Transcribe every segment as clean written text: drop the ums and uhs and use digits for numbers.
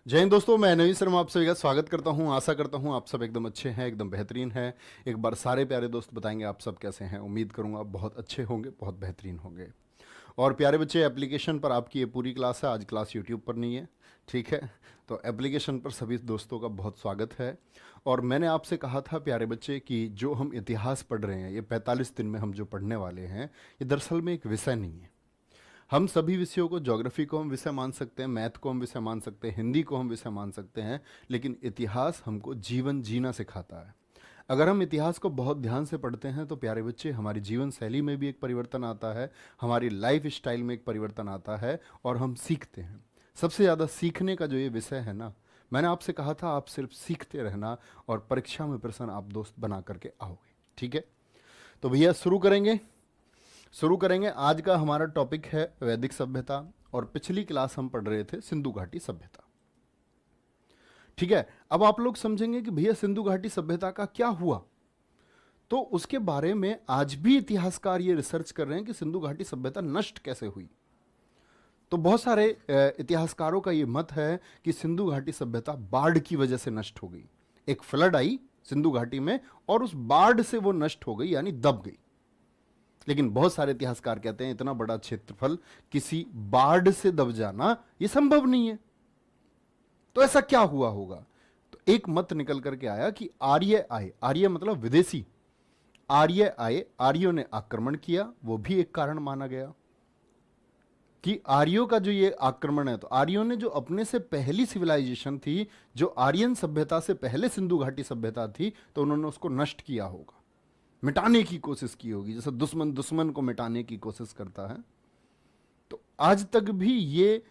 जय हिंद दोस्तों, मैं नवीन शर्मा आप सभी का स्वागत करता हूं। आशा करता हूं आप सब एकदम अच्छे हैं, एकदम बेहतरीन हैं। एक बार सारे प्यारे दोस्त बताएंगे आप सब कैसे हैं। उम्मीद करूंगा बहुत अच्छे होंगे, बहुत बेहतरीन होंगे। और प्यारे बच्चे, एप्लीकेशन पर आपकी ये पूरी क्लास है। आज क्लास यूट्यूब पर नहीं है, ठीक है। तो एप्लीकेशन पर सभी दोस्तों का बहुत स्वागत है। और मैंने आपसे कहा था प्यारे बच्चे कि जो हम इतिहास पढ़ रहे हैं, ये 45 दिन में हम जो पढ़ने वाले हैं, ये दरअसल में एक विषय नहीं है। हम सभी विषयों को, ज्योग्राफी को हम विषय मान सकते हैं, मैथ को हम विषय मान सकते हैं, हिंदी को हम विषय मान सकते हैं, लेकिन इतिहास हमको जीवन जीना सिखाता है। अगर हम इतिहास को बहुत ध्यान से पढ़ते हैं तो प्यारे बच्चे, हमारी जीवन शैली में भी एक परिवर्तन आता है, हमारी लाइफ स्टाइल में एक परिवर्तन आता है और हम सीखते हैं। सबसे ज़्यादा सीखने का जो ये विषय है ना, मैंने आपसे कहा था आप सिर्फ सीखते रहना और परीक्षा में प्रश्न आप दोस्त बना करके आओगे, ठीक है। तो भैया शुरू करेंगे। आज का हमारा टॉपिक है वैदिक सभ्यता, और पिछली क्लास हम पढ़ रहे थे सिंधु घाटी सभ्यता, ठीक है। अब आप लोग समझेंगे कि भैया सिंधु घाटी सभ्यता का क्या हुआ, तो उसके बारे में आज भी इतिहासकार ये रिसर्च कर रहे हैं कि सिंधु घाटी सभ्यता नष्ट कैसे हुई। तो बहुत सारे इतिहासकारों का ये मत है कि सिंधु घाटी सभ्यता बाढ़ की वजह से नष्ट हो गई। एक फ्लड आई सिंधु घाटी में और उस बाढ़ से वो नष्ट हो गई, यानी दब गई। लेकिन बहुत सारे इतिहासकार कहते हैं इतना बड़ा क्षेत्रफल किसी बाढ़ से दब जाना यह संभव नहीं है। तो ऐसा क्या हुआ होगा? तो एक मत निकल करके आया कि आर्य आए। आर्य मतलब विदेशी। आर्य आए, आर्यों ने आक्रमण किया, वो भी एक कारण माना गया कि आर्यों का जो ये आक्रमण है, तो आर्यों ने जो अपने से पहली सिविलाइजेशन थी, जो आर्यन सभ्यता से पहले सिंधु घाटी सभ्यता थी, तो उन्होंने उसको नष्ट किया होगा, मिटाने की कोशिश की होगी, जैसे दुश्मन दुश्मन को मिटाने की कोशिश करता है। तो आज तक भी ये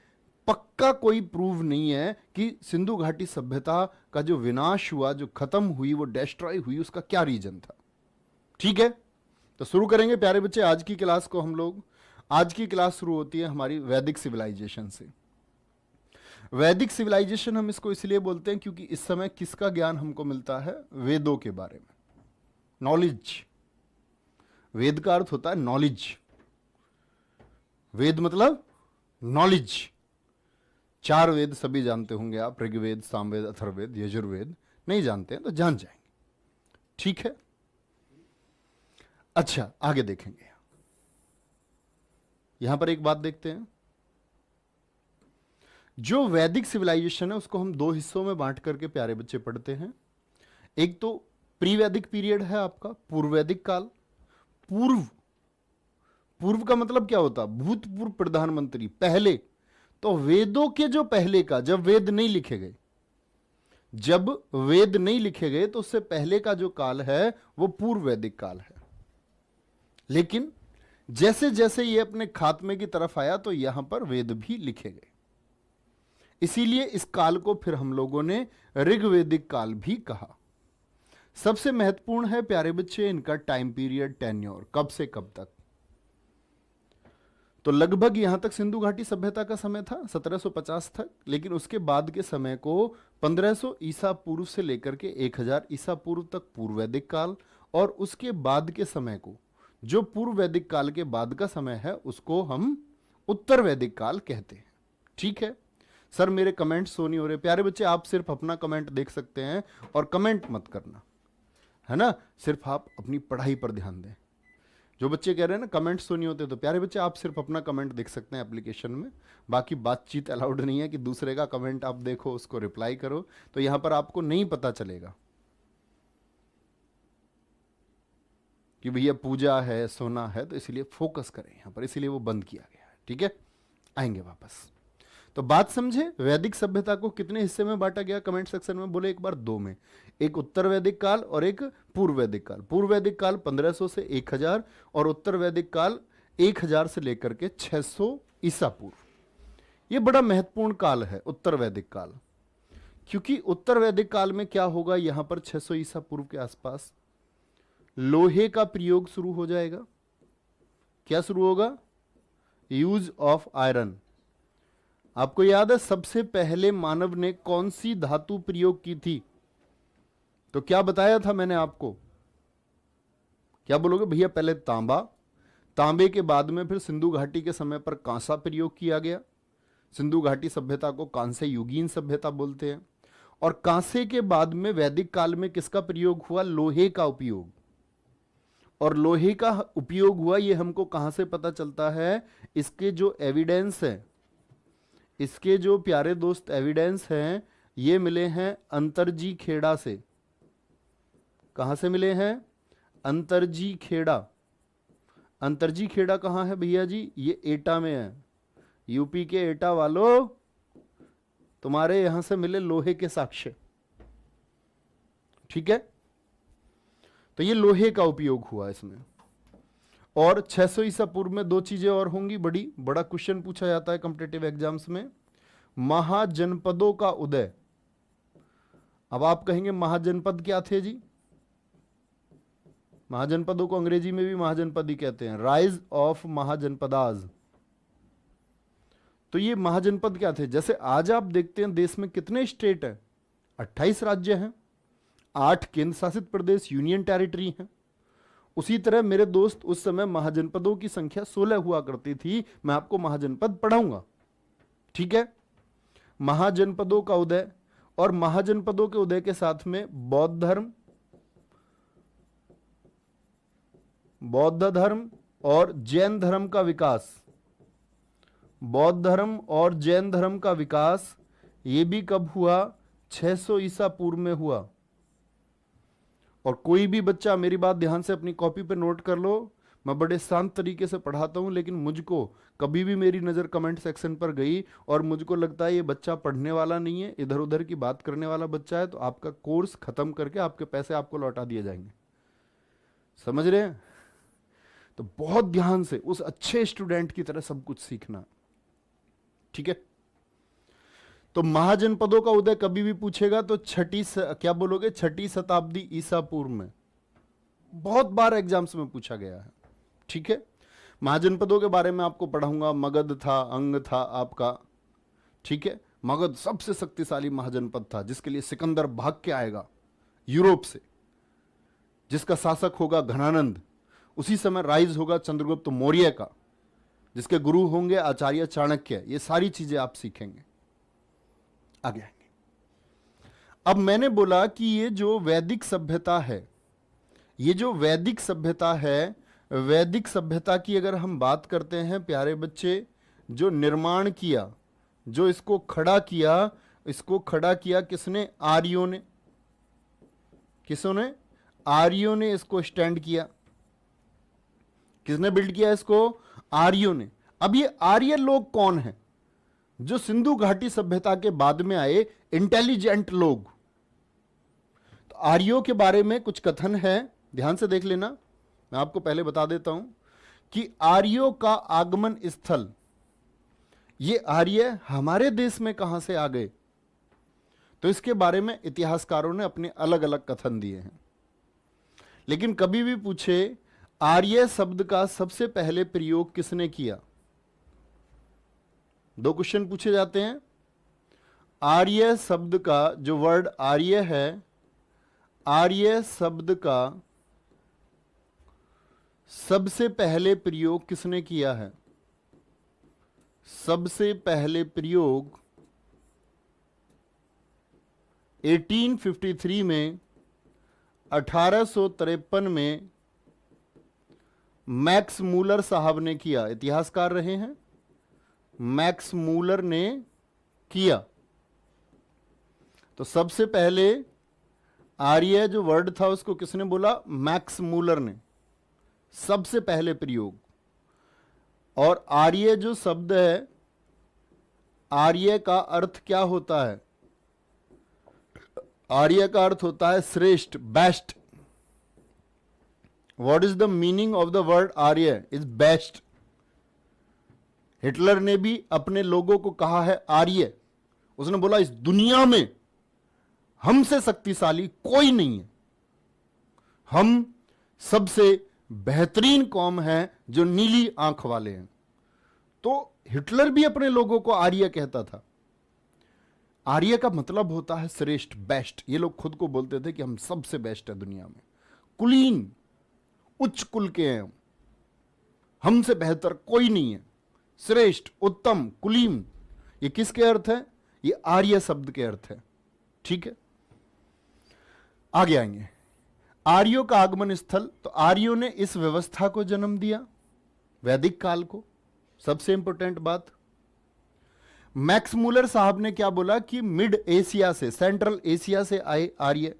पक्का कोई प्रूव नहीं है कि सिंधु घाटी सभ्यता का जो विनाश हुआ, जो खत्म हुई, वो डिस्ट्रॉय हुई, उसका क्या रीजन था, ठीक है। तो शुरू करेंगे प्यारे बच्चे आज की क्लास को हम लोग। आज की क्लास शुरू होती है हमारी वैदिक सिविलाइजेशन से। वैदिक सिविलाइजेशन हम इसको इसलिए बोलते हैं क्योंकि इस समय किसका ज्ञान हमको मिलता है? वेदों के बारे में, नॉलेज। वेद का अर्थ होता है नॉलेज। वेद मतलब नॉलेज। 4 वेद सभी जानते होंगे आप, ऋग्वेद, सामवेद, अथर्ववेद, यजुर्वेद। नहीं जानते हैं तो जान जाएंगे, ठीक है। अच्छा, आगे देखेंगे। यहां पर एक बात देखते हैं। जो वैदिक सिविलाइजेशन है उसको हम 2 हिस्सों में बांट करके प्यारे बच्चे पढ़ते हैं। एक तो प्री वैदिक पीरियड है आपका, पूर्व वैदिक काल। पूर्व का मतलब क्या होता? भूतपूर्व प्रधानमंत्री, पहले। तो वेदों के जो पहले का, जब वेद नहीं लिखे गए, तो उससे पहले का जो काल है वो पूर्व वैदिक काल है। लेकिन जैसे जैसे ये अपने खात्मे की तरफ आया तो यहां पर वेद भी लिखे गए, इसीलिए इस काल को फिर हम लोगों ने ऋग्वेदिक काल भी कहा। सबसे महत्वपूर्ण है प्यारे बच्चे इनका टाइम पीरियड, टेन्योर, कब से कब तक। तो लगभग यहां तक सिंधु घाटी सभ्यता का समय था 1750 तक, लेकिन उसके बाद के समय को 1500 ईसा पूर्व से लेकर के 1000 ईसा पूर्व तक पूर्व वैदिक काल, और उसके बाद के समय को, जो पूर्व वैदिक काल के बाद का समय है, उसको हम उत्तर वैदिक काल कहते हैं, ठीक है। सर मेरे कमेंट शो नहीं हो रहे। प्यारे बच्चे, आप सिर्फ अपना कमेंट देख सकते हैं और कमेंट मत करना, है ना। सिर्फ आप अपनी पढ़ाई पर ध्यान दें। जो बच्चे कह रहे हैं ना कमेंट्स तो नहीं होते, तो प्यारे बच्चे आप सिर्फ अपना कमेंट देख सकते हैं एप्लीकेशन में। बाकी बातचीत अलाउड नहीं है कि दूसरे का कमेंट आप देखो, उसको रिप्लाई करो, तो यहां पर आपको नहीं पता चलेगा कि भैया पूजा है, सोना है, तो इसलिए फोकस करें यहां पर, इसलिए वो बंद किया गया है, ठीक है। आएंगे वापस। तो बात समझे, वैदिक सभ्यता को कितने हिस्से में बांटा गया? कमेंट सेक्शन में बोले एक बार। 2 में, एक उत्तर वैदिक काल और एक पूर्व वैदिक काल। पूर्व वैदिक काल 1500 से 1000, और उत्तर वैदिक काल 1000 से लेकर के 600 ईसा पूर्व। यह बड़ा महत्वपूर्ण काल है उत्तर वैदिक काल, क्योंकि उत्तर वैदिक काल में क्या होगा, यहां पर 600 ईसा पूर्व के आसपास लोहे का प्रयोग शुरू हो जाएगा। क्या शुरू होगा? Use of iron. आपको याद है सबसे पहले मानव ने कौन सी धातु प्रयोग की थी? तो क्या बताया था मैंने आपको? क्या बोलोगे भैया? पहले तांबा, तांबे के बाद में फिर सिंधु घाटी के समय पर कांसा प्रयोग किया गया, सिंधु घाटी सभ्यता को कांस्य युगीन सभ्यता बोलते हैं। और कांसे के बाद में वैदिक काल में किसका प्रयोग हुआ? लोहे का उपयोग। और लोहे का उपयोग हुआ ये हमको कहां से पता चलता है? इसके जो एविडेंस है, इसके जो प्यारे दोस्त एविडेंस हैं, ये मिले हैं अंतरजी खेड़ा से। कहां से मिले हैं? अंतरजी खेड़ा। अंतरजी खेड़ा कहां है भैया जी? ये एटा में है। यूपी के एटा वालों, तुम्हारे यहां से मिले लोहे के साक्ष्य। ठीक है, तो ये लोहे का उपयोग हुआ इसमें। और 600 ईसा पूर्व में दो चीजें और होंगी, बड़ा क्वेश्चन पूछा जाता है कॉम्पिटिटिव एग्जाम्स में, महाजनपदों का उदय। अब आप कहेंगे महाजनपद क्या थे जी? महाजनपदों को अंग्रेजी में भी महाजनपद ही कहते हैं, राइज ऑफ महाजनपदाज। तो ये महाजनपद क्या थे? जैसे आज आप देखते हैं देश में कितने स्टेट हैं? 28 राज्य हैं, 8 केंद्र शासित प्रदेश यूनियन टेरिटरी हैं। उसी तरह मेरे दोस्त उस समय महाजनपदों की संख्या 16 हुआ करती थी। मैं आपको महाजनपद पढ़ाऊंगा, ठीक है। महाजनपदों का उदय, और महाजनपदों के उदय के साथ में बौद्ध धर्म और जैन धर्म का विकास। बौद्ध धर्म और जैन धर्म का विकास ये भी कब हुआ? 600 ईसा पूर्व में हुआ। और कोई भी बच्चा, मेरी बात ध्यान से अपनी कॉपी पे नोट कर लो, मैं बड़े शांत तरीके से पढ़ाता हूं, लेकिन मुझको कभी भी मेरी नज़र कमेंट सेक्शन पर गई और मुझको लगता है ये बच्चा पढ़ने वाला नहीं है, इधर उधर की बात करने वाला बच्चा है, तो आपका कोर्स खत्म करके आपके पैसे आपको लौटा दिए जाएंगे। समझ रहे हैं? तो बहुत ध्यान से उस अच्छे स्टूडेंट की तरह सब कुछ सीखना, ठीक है। तो महाजनपदों का उदय कभी भी पूछेगा तो क्या बोलोगे? 6ठी शताब्दी ईसा पूर्व में। बहुत बार एग्जाम्स में पूछा गया है, ठीक है। महाजनपदों के बारे में आपको पढ़ाऊंगा। मगध था, अंग था आपका, ठीक है। मगध सबसे शक्तिशाली महाजनपद था, जिसके लिए सिकंदर भाग के आएगा यूरोप से, जिसका शासक होगा घनानंद। उसी समय राइज होगा चंद्रगुप्त मौर्य का, जिसके गुरु होंगे आचार्य चाणक्य। ये सारी चीजें आप सीखेंगे, आगे आएंगे। अब मैंने बोला कि ये जो वैदिक सभ्यता है, ये जो वैदिक सभ्यता है, वैदिक सभ्यता की अगर हम बात करते हैं प्यारे बच्चे, जो निर्माण किया, जो इसको खड़ा किया किसने? आर्यों ने। किसने? आर्यों ने इसको स्टैंड किया। किसने बिल्ड किया इसको? आर्यों ने। अब ये आर्य लोग कौन हैं? जो सिंधु घाटी सभ्यता के बाद में आए इंटेलिजेंट लोग। तो आर्यों के बारे में कुछ कथन है, ध्यान से देख लेना। मैं आपको पहले बता देता हूं कि आर्यों का आगमन स्थल, ये आर्य हमारे देश में कहां से आ गए, तो इसके बारे में इतिहासकारों ने अपने अलग अलग कथन दिए हैं। लेकिन कभी भी पूछे आर्य शब्द का सबसे पहले प्रयोग किसने किया? दो क्वेश्चन पूछे जाते हैं। आर्य शब्द का, जो वर्ड आर्य है, आर्य शब्द का सबसे पहले प्रयोग किसने किया है? सबसे पहले प्रयोग 1853 में, 1853 में मैक्स मूलर साहब ने किया। इतिहासकार रहे हैं, मैक्स मूलर ने किया। तो सबसे पहले आर्य जो वर्ड था उसको किसने बोला? मैक्स मूलर ने, सबसे पहले प्रयोग। और आर्य जो शब्द है, आर्य का अर्थ क्या होता है? आर्य का अर्थ होता है श्रेष्ठ, best. What is the meaning of the word Arya? Is best. Hitler ने भी अपने लोगों को कहा है आर्य। उसने बोला इस दुनिया में हमसे शक्तिशाली कोई नहीं है, हम सबसे बेहतरीन कौम है जो नीली आंख वाले हैं। तो हिटलर भी अपने लोगों को आर्य कहता था। आर्य का मतलब होता है श्रेष्ठ, बेस्ट। ये लोग खुद को बोलते थे कि हम सबसे बेस्ट है दुनिया में, कुलीन, उच्च कुल के हैं, हमसे बेहतर कोई नहीं है, श्रेष्ठ, उत्तम, कुलीन। ये किसके अर्थ है? ये आर्य शब्द के अर्थ है। ठीक है, आगे आएंगे। आर्यों का आगमन स्थल, तो आर्यों ने इस व्यवस्था को जन्म दिया, वैदिक काल को। सबसे इंपॉर्टेंट बात, मैक्स मूलर साहब ने क्या बोला कि मिड एशिया से, सेंट्रल एशिया से आए आर्य।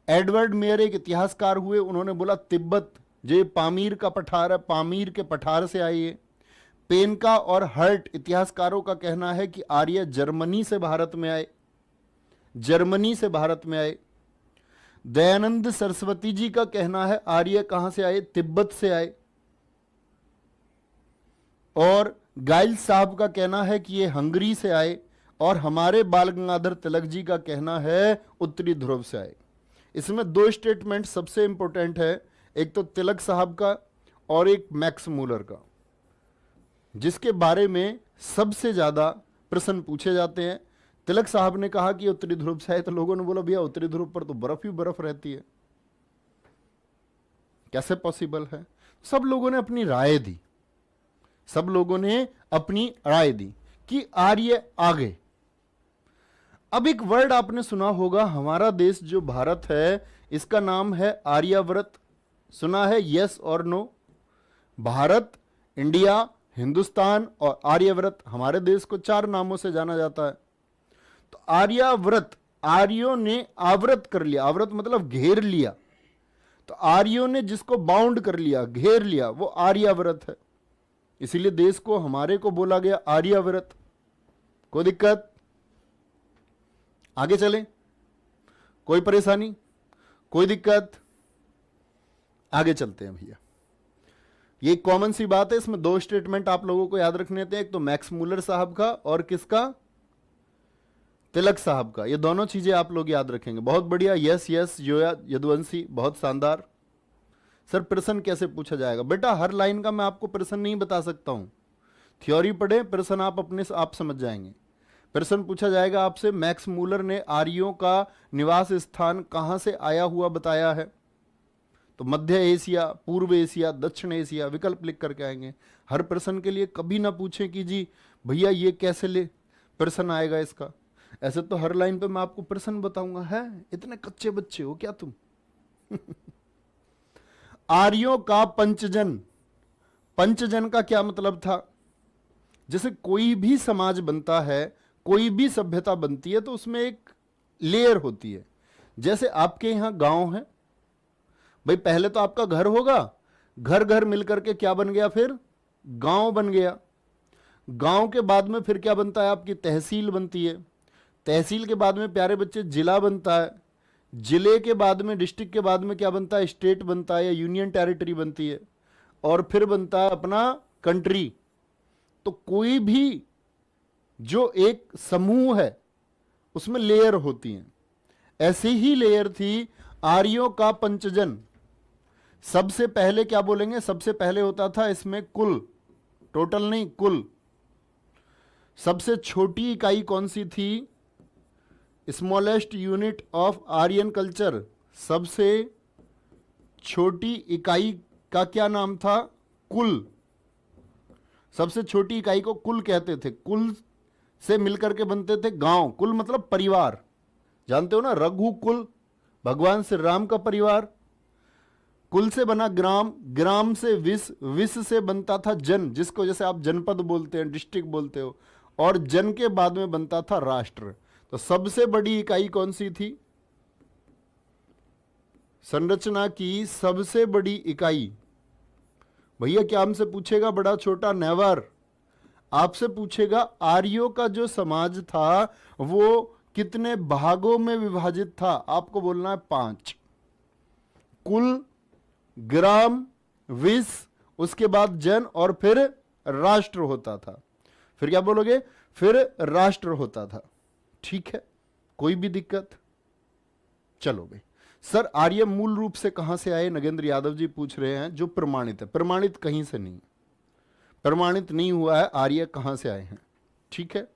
एडवर्ड मेयर एक इतिहासकार हुए, उन्होंने बोला तिब्बत, जे पामीर का पठार है, पामीर के पठार से आए ये। पेनका और हर्ट इतिहासकारों का कहना है कि आर्य जर्मनी से भारत में आए, जर्मनी से भारत में आए। दयानंद सरस्वती जी का कहना है आर्य कहां से आए? तिब्बत से आए। और गाइल साहब का कहना है कि ये हंगरी से आए। और हमारे बाल गंगाधर तिलक जी का कहना है उत्तरी ध्रुव से आए। इसमें दो स्टेटमेंट सबसे इंपॉर्टेंट है, एक तो तिलक साहब का और एक मैक्स मूलर का, जिसके बारे में सबसे ज्यादा प्रश्न पूछे जाते हैं। तिलक साहब ने कहा कि उत्तरी ध्रुव से आए, तो लोगों ने बोला भैया उत्तरी ध्रुव पर तो बर्फ ही बर्फ रहती है, कैसे पॉसिबल है? सब लोगों ने अपनी राय दी, सब लोगों ने अपनी राय दी कि आर्य आ गए। अब एक वर्ड आपने सुना होगा, हमारा देश जो भारत है इसका नाम है आर्यावर्त। सुना है? यस और नो? भारत, इंडिया, हिंदुस्तान और आर्यावर्त, हमारे देश को 4 नामों से जाना जाता है। तो आर्यावर्त, आर्यों ने आवृत कर लिया, आवृत मतलब घेर लिया, तो आर्यों ने जिसको बाउंड कर लिया, घेर लिया, वो आर्यावर्त है। इसीलिए देश को, हमारे को बोला गया आर्यावर्त। कोई दिक्कत? आगे चलें? कोई परेशानी? कोई दिक्कत? आगे चलते हैं भैया। ये कॉमन सी बात है, इसमें 2 स्टेटमेंट आप लोगों को याद रखने थे, एक तो मैक्स मूलर साहब का और किसका? तिलक साहब का। ये दोनों चीजें आप लोग याद रखेंगे। बहुत बढ़िया, यस यस यदुवंशी, बहुत शानदार। सर प्रश्न कैसे पूछा जाएगा? बेटा हर लाइन का मैं आपको प्रश्न नहीं बता सकता हूं, थ्योरी पढ़े, प्रश्न आप अपने आप समझ जाएंगे। प्रश्न पूछा जाएगा आपसे, मैक्स मूलर ने आर्यों का निवास स्थान कहां से आया हुआ बताया है, तो मध्य एशिया, पूर्व एशिया, दक्षिण एशिया, विकल्प लिख करके आएंगे। हर प्रश्न के लिए कभी ना पूछें कि जी भैया ये कैसे ले प्रश्न आएगा इसका। ऐसे तो हर लाइन पे मैं आपको प्रश्न बताऊंगा, है इतने कच्चे बच्चे हो क्या तुम? आर्यों का पंचजन, पंचजन का क्या मतलब था? जैसे कोई भी समाज बनता है, कोई भी सभ्यता बनती है, तो उसमें एक लेयर होती है। जैसे आपके यहां गांव है भाई, पहले तो आपका घर होगा, घर घर मिलकर के क्या बन गया? फिर गांव बन गया। गांव के बाद में फिर क्या बनता है? आपकी तहसील बनती है। तहसील के बाद में प्यारे बच्चे जिला बनता है। जिले के बाद में, डिस्ट्रिक्ट के बाद में क्या बनता है? स्टेट बनता है या यूनियन टेरिटरी बनती है। और फिर बनता है अपना कंट्री। तो कोई भी जो एक समूह है उसमें लेयर होती हैं। ऐसी ही लेयर थी आर्यों का पंचजन। सबसे पहले क्या बोलेंगे? सबसे पहले होता था इसमें कुल, टोटल नहीं, कुल। सबसे छोटी इकाई कौन सी थी? Smallest unit of Aryan culture. सबसे छोटी इकाई का क्या नाम था? कुल। सबसे छोटी इकाई को कुल कहते थे। कुल से मिलकर के बनते थे गांव। कुल मतलब परिवार, जानते हो ना, रघुकुल, भगवान श्री राम का परिवार। कुल से बना ग्राम, ग्राम से विश्व, विश्व से बनता था जन, जिसको जैसे आप जनपद बोलते हैं, डिस्ट्रिक्ट बोलते हो, और जन के बाद में बनता था राष्ट्र। तो सबसे बड़ी इकाई कौन सी थी? संरचना की सबसे बड़ी इकाई, भैया क्या हमसे पूछेगा बड़ा छोटा? नेवर। आपसे पूछेगा आर्यों का जो समाज था वो कितने भागों में विभाजित था? आपको बोलना है 5। कुल, ग्राम, विश्व, उसके बाद जन, और फिर राष्ट्र होता था। फिर क्या बोलोगे? फिर राष्ट्र होता था। ठीक है, कोई भी दिक्कत? चलो भाई। सर आर्य मूल रूप से कहां से आए? नगेंद्र यादव जी पूछ रहे हैं। जो प्रमाणित है, प्रमाणित कहीं से नहीं, प्रमाणित नहीं हुआ है आर्य कहां से आए हैं। ठीक है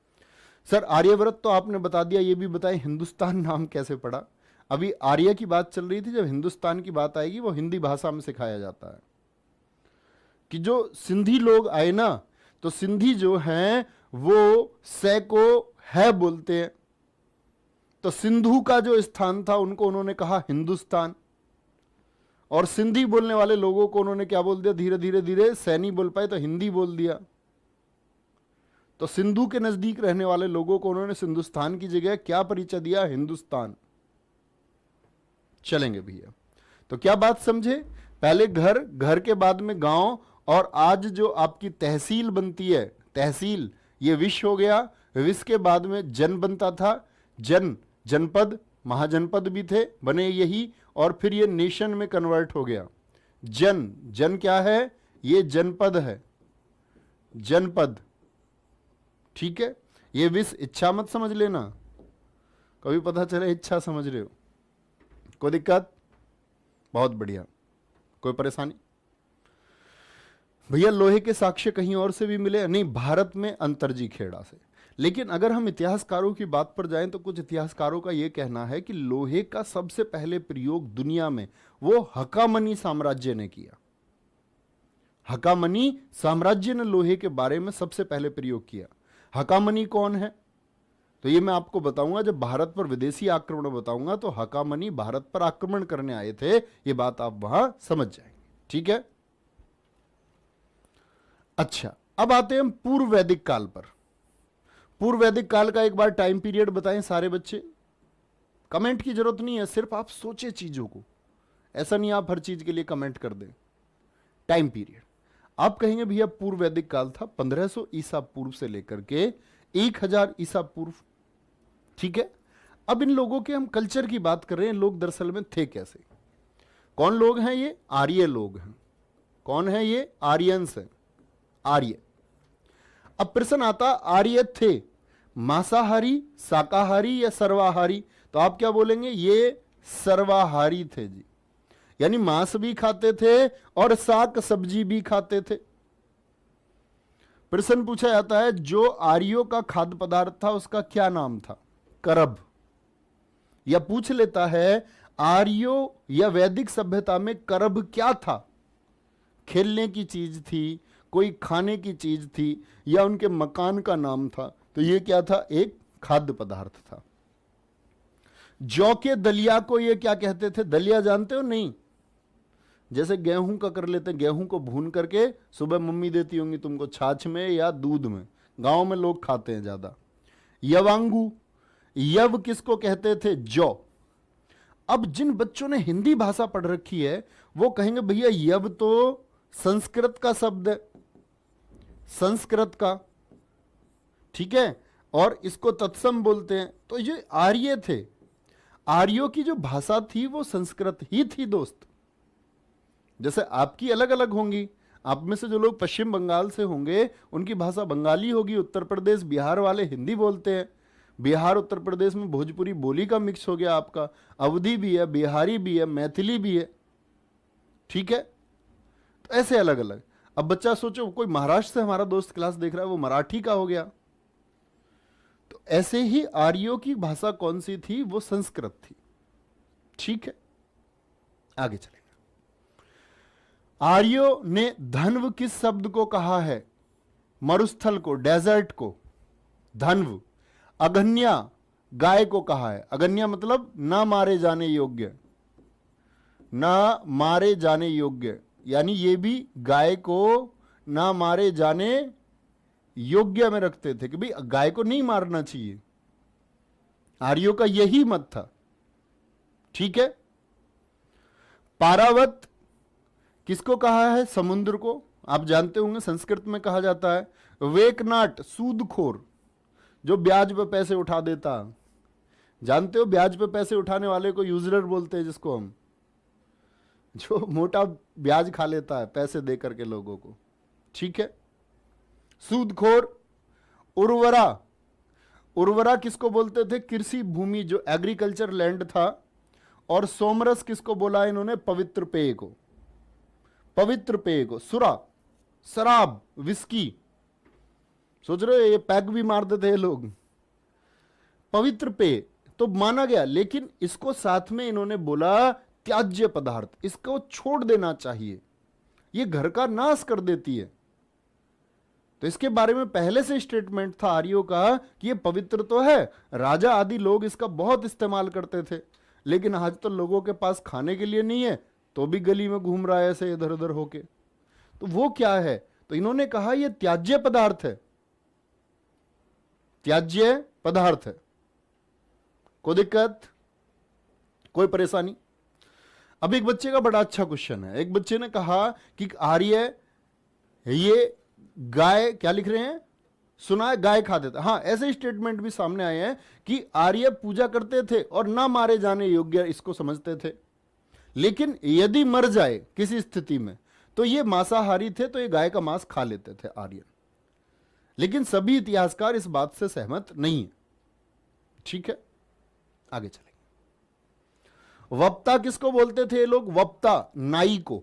सर, आर्यव्रत तो आपने बता दिया, ये भी बताएं हिंदुस्तान नाम कैसे पड़ा? अभी आर्य की बात चल रही थी, जब हिंदुस्तान की बात आएगी वो हिंदी भाषा में सिखाया जाता है कि जो सिंधी लोग आए ना, तो सिंधी जो हैं वो से को है बोलते हैं। तो सिंधु का जो स्थान था उनको उन्होंने कहा हिंदुस्तान, और सिंधी बोलने वाले लोगों को उन्होंने क्या बोल दिया, धीरे धीरे धीरे से नहीं बोल पाए तो हिंदी बोल दिया। तो सिंधु के नजदीक रहने वाले लोगों को उन्होंने सिंधुस्तान की जगह क्या परिचय दिया, हिंदुस्तान। चलेंगे भैया, तो क्या बात समझे, पहले घर, घर के बाद में गांव, और आज जो आपकी तहसील बनती है, तहसील ये विश्व हो गया, विश्व के बाद में जन बनता था, जन, जनपद, महाजनपद भी थे बने यही, और फिर ये नेशन में कन्वर्ट हो गया। जन, जन क्या है, ये जनपद है, जनपद, ठीक है। ये विश्व इच्छा मत समझ लेना, कभी पता चले इच्छा समझ रहे हो, कोई दिक्कत, बहुत बढ़िया, कोई परेशानी। भैया लोहे के साक्ष्य कहीं और से भी मिले नहीं, भारत में अंतरजी खेड़ा से। लेकिन अगर हम इतिहासकारों की बात पर जाएं तो कुछ इतिहासकारों का यह कहना है कि लोहे का सबसे पहले प्रयोग दुनिया में वो हकामनी साम्राज्य ने किया। हकामनी साम्राज्य ने लोहे के बारे में सबसे पहले प्रयोग किया। हकामनी कौन है, तो ये मैं आपको बताऊंगा जब भारत पर विदेशी आक्रमण बताऊंगा, तो हकामनी भारत पर आक्रमण करने आए थे, ये बात आप वहां समझ जाएंगे, ठीक है। अच्छा, अब आते हैं पूर्व वैदिक काल पर। पूर्व वैदिक काल का एक बार टाइम पीरियड बताएं सारे बच्चे, कमेंट की जरूरत नहीं है, सिर्फ आप सोचे चीजों को, ऐसा नहीं आप हर चीज के लिए कमेंट कर दें। टाइम पीरियड आप कहेंगे भैया पूर्व वैदिक काल था 1500 ईसा पूर्व से लेकर के 1000 ईसा पूर्व, ठीक है। अब इन लोगों के हम कल्चर की बात कर रहे हैं, लोग दरअसल में थे कैसे, कौन लोग हैं, ये आर्य लोग हैं। कौन है ये, आर्यंस हैं, आर्य। अब प्रश्न आता, आर्य थे मांसाहारी, शाकाहारी या सर्वाहारी, तो आप क्या बोलेंगे, ये सर्वाहारी थे जी, यानी मांस भी खाते थे और शाक सब्जी भी खाते थे। प्रश्न पूछा जाता है जो आर्यों का खाद्य पदार्थ था उसका क्या नाम था, करब। या पूछ लेता है आर्यों या वैदिक सभ्यता में करब क्या था, खेलने की चीज थी, कोई खाने की चीज थी, या उनके मकान का नाम था, तो ये क्या था, एक खाद्य पदार्थ था। जौ के दलिया को ये क्या कहते थे, दलिया जानते हो, नहीं, जैसे गेहूं का कर लेते हैं, गेहूं को भून करके सुबह मम्मी देती होंगी तुमको छाछ में या दूध में, गांव में लोग खाते हैं ज्यादा। यवांगू, यव किसको कहते थे, जौ। अब जिन बच्चों ने हिंदी भाषा पढ़ रखी है वो कहेंगे भैया यव तो संस्कृत का शब्द है, संस्कृत का, ठीक है, और इसको तत्सम बोलते हैं। तो ये आर्य थे, आर्यों की जो भाषा थी वो संस्कृत ही थी दोस्त। जैसे आपकी अलग अलग होंगी, आप में से जो लोग पश्चिम बंगाल से होंगे उनकी भाषा बंगाली होगी, उत्तर प्रदेश बिहार वाले हिंदी बोलते हैं, बिहार उत्तर प्रदेश में भोजपुरी बोली का मिक्स हो गया आपका, अवधी भी है, बिहारी भी है, मैथिली भी है, ठीक है। तो ऐसे अलग अलग। अब बच्चा सोचो कोई महाराष्ट्र से हमारा दोस्त क्लास देख रहा है वो मराठी का हो गया, तो ऐसे ही आर्यों की भाषा कौन सी थी, वो संस्कृत थी, ठीक है। आगे चलेंगे। आर्यों ने धन्व किस शब्द को कहा है, मरुस्थल को, डेजर्ट को, धन्व। अगन्या गाय को कहा है, अगन्या मतलब ना मारे जाने योग्य, ना मारे जाने योग्य, यानी ये भी गाय को ना मारे जाने योग्य में रखते थे कि भाई गाय को नहीं मारना चाहिए, आर्यों का यही मत था, ठीक है। पारावत किसको कहा है, समुद्र को, आप जानते होंगे संस्कृत में कहा जाता है। वेकनाट सूदखोर, जो ब्याज पे पैसे उठा देता, जानते हो ब्याज पे पैसे उठाने वाले को यूजरर बोलते हैं, जिसको हम, जो मोटा ब्याज खा लेता है पैसे दे करके लोगों को, ठीक है। सूदखोर। उर्वरा, उर्वरा किसको बोलते थे, कृषि भूमि जो एग्रीकल्चर लैंड था। और सोमरस किसको बोला इन्होंने, पवित्र पेय को, पवित्र पेय को। सुरा, शराब, विस्की, सोच रहे हो ये पैक भी मार देते हैं लोग, पवित्र पेय तो माना गया, लेकिन इसको साथ में इन्होंने बोला त्याज्य पदार्थ, इसको छोड़ देना चाहिए, ये घर का नाश कर देती है। तो इसके बारे में पहले से स्टेटमेंट था आर्यों का कि ये पवित्र तो है, राजा आदि लोग इसका बहुत इस्तेमाल करते थे, लेकिन आज तो लोगों के पास खाने के लिए नहीं है, तो भी गली में घूम रहा है ऐसे इधर उधर होके। तो वो क्या है? तो इन्होंने कहा ये त्याज्य पदार्थ है, त्याज्य पदार्थ है, कोई दिक्कत, कोई परेशानी। अब एक बच्चे का बड़ा अच्छा क्वेश्चन है। एक बच्चे ने कहा कि आर्य ये गाय, क्या लिख रहे हैं, सुना है गाय खा देता। हाँ, ऐसे स्टेटमेंट भी सामने आए हैं कि आर्य पूजा करते थे और ना मारे जाने योग्य इसको समझते थे, लेकिन यदि मर जाए किसी स्थिति में तो ये मांसाहारी थे, तो ये गाय का मांस खा लेते थे आर्य। लेकिन सभी इतिहासकार इस बात से सहमत नहीं है। ठीक है, आगे चलेंगे। वप्ता किसको बोलते थे ये लोग? वप्ता, नाई को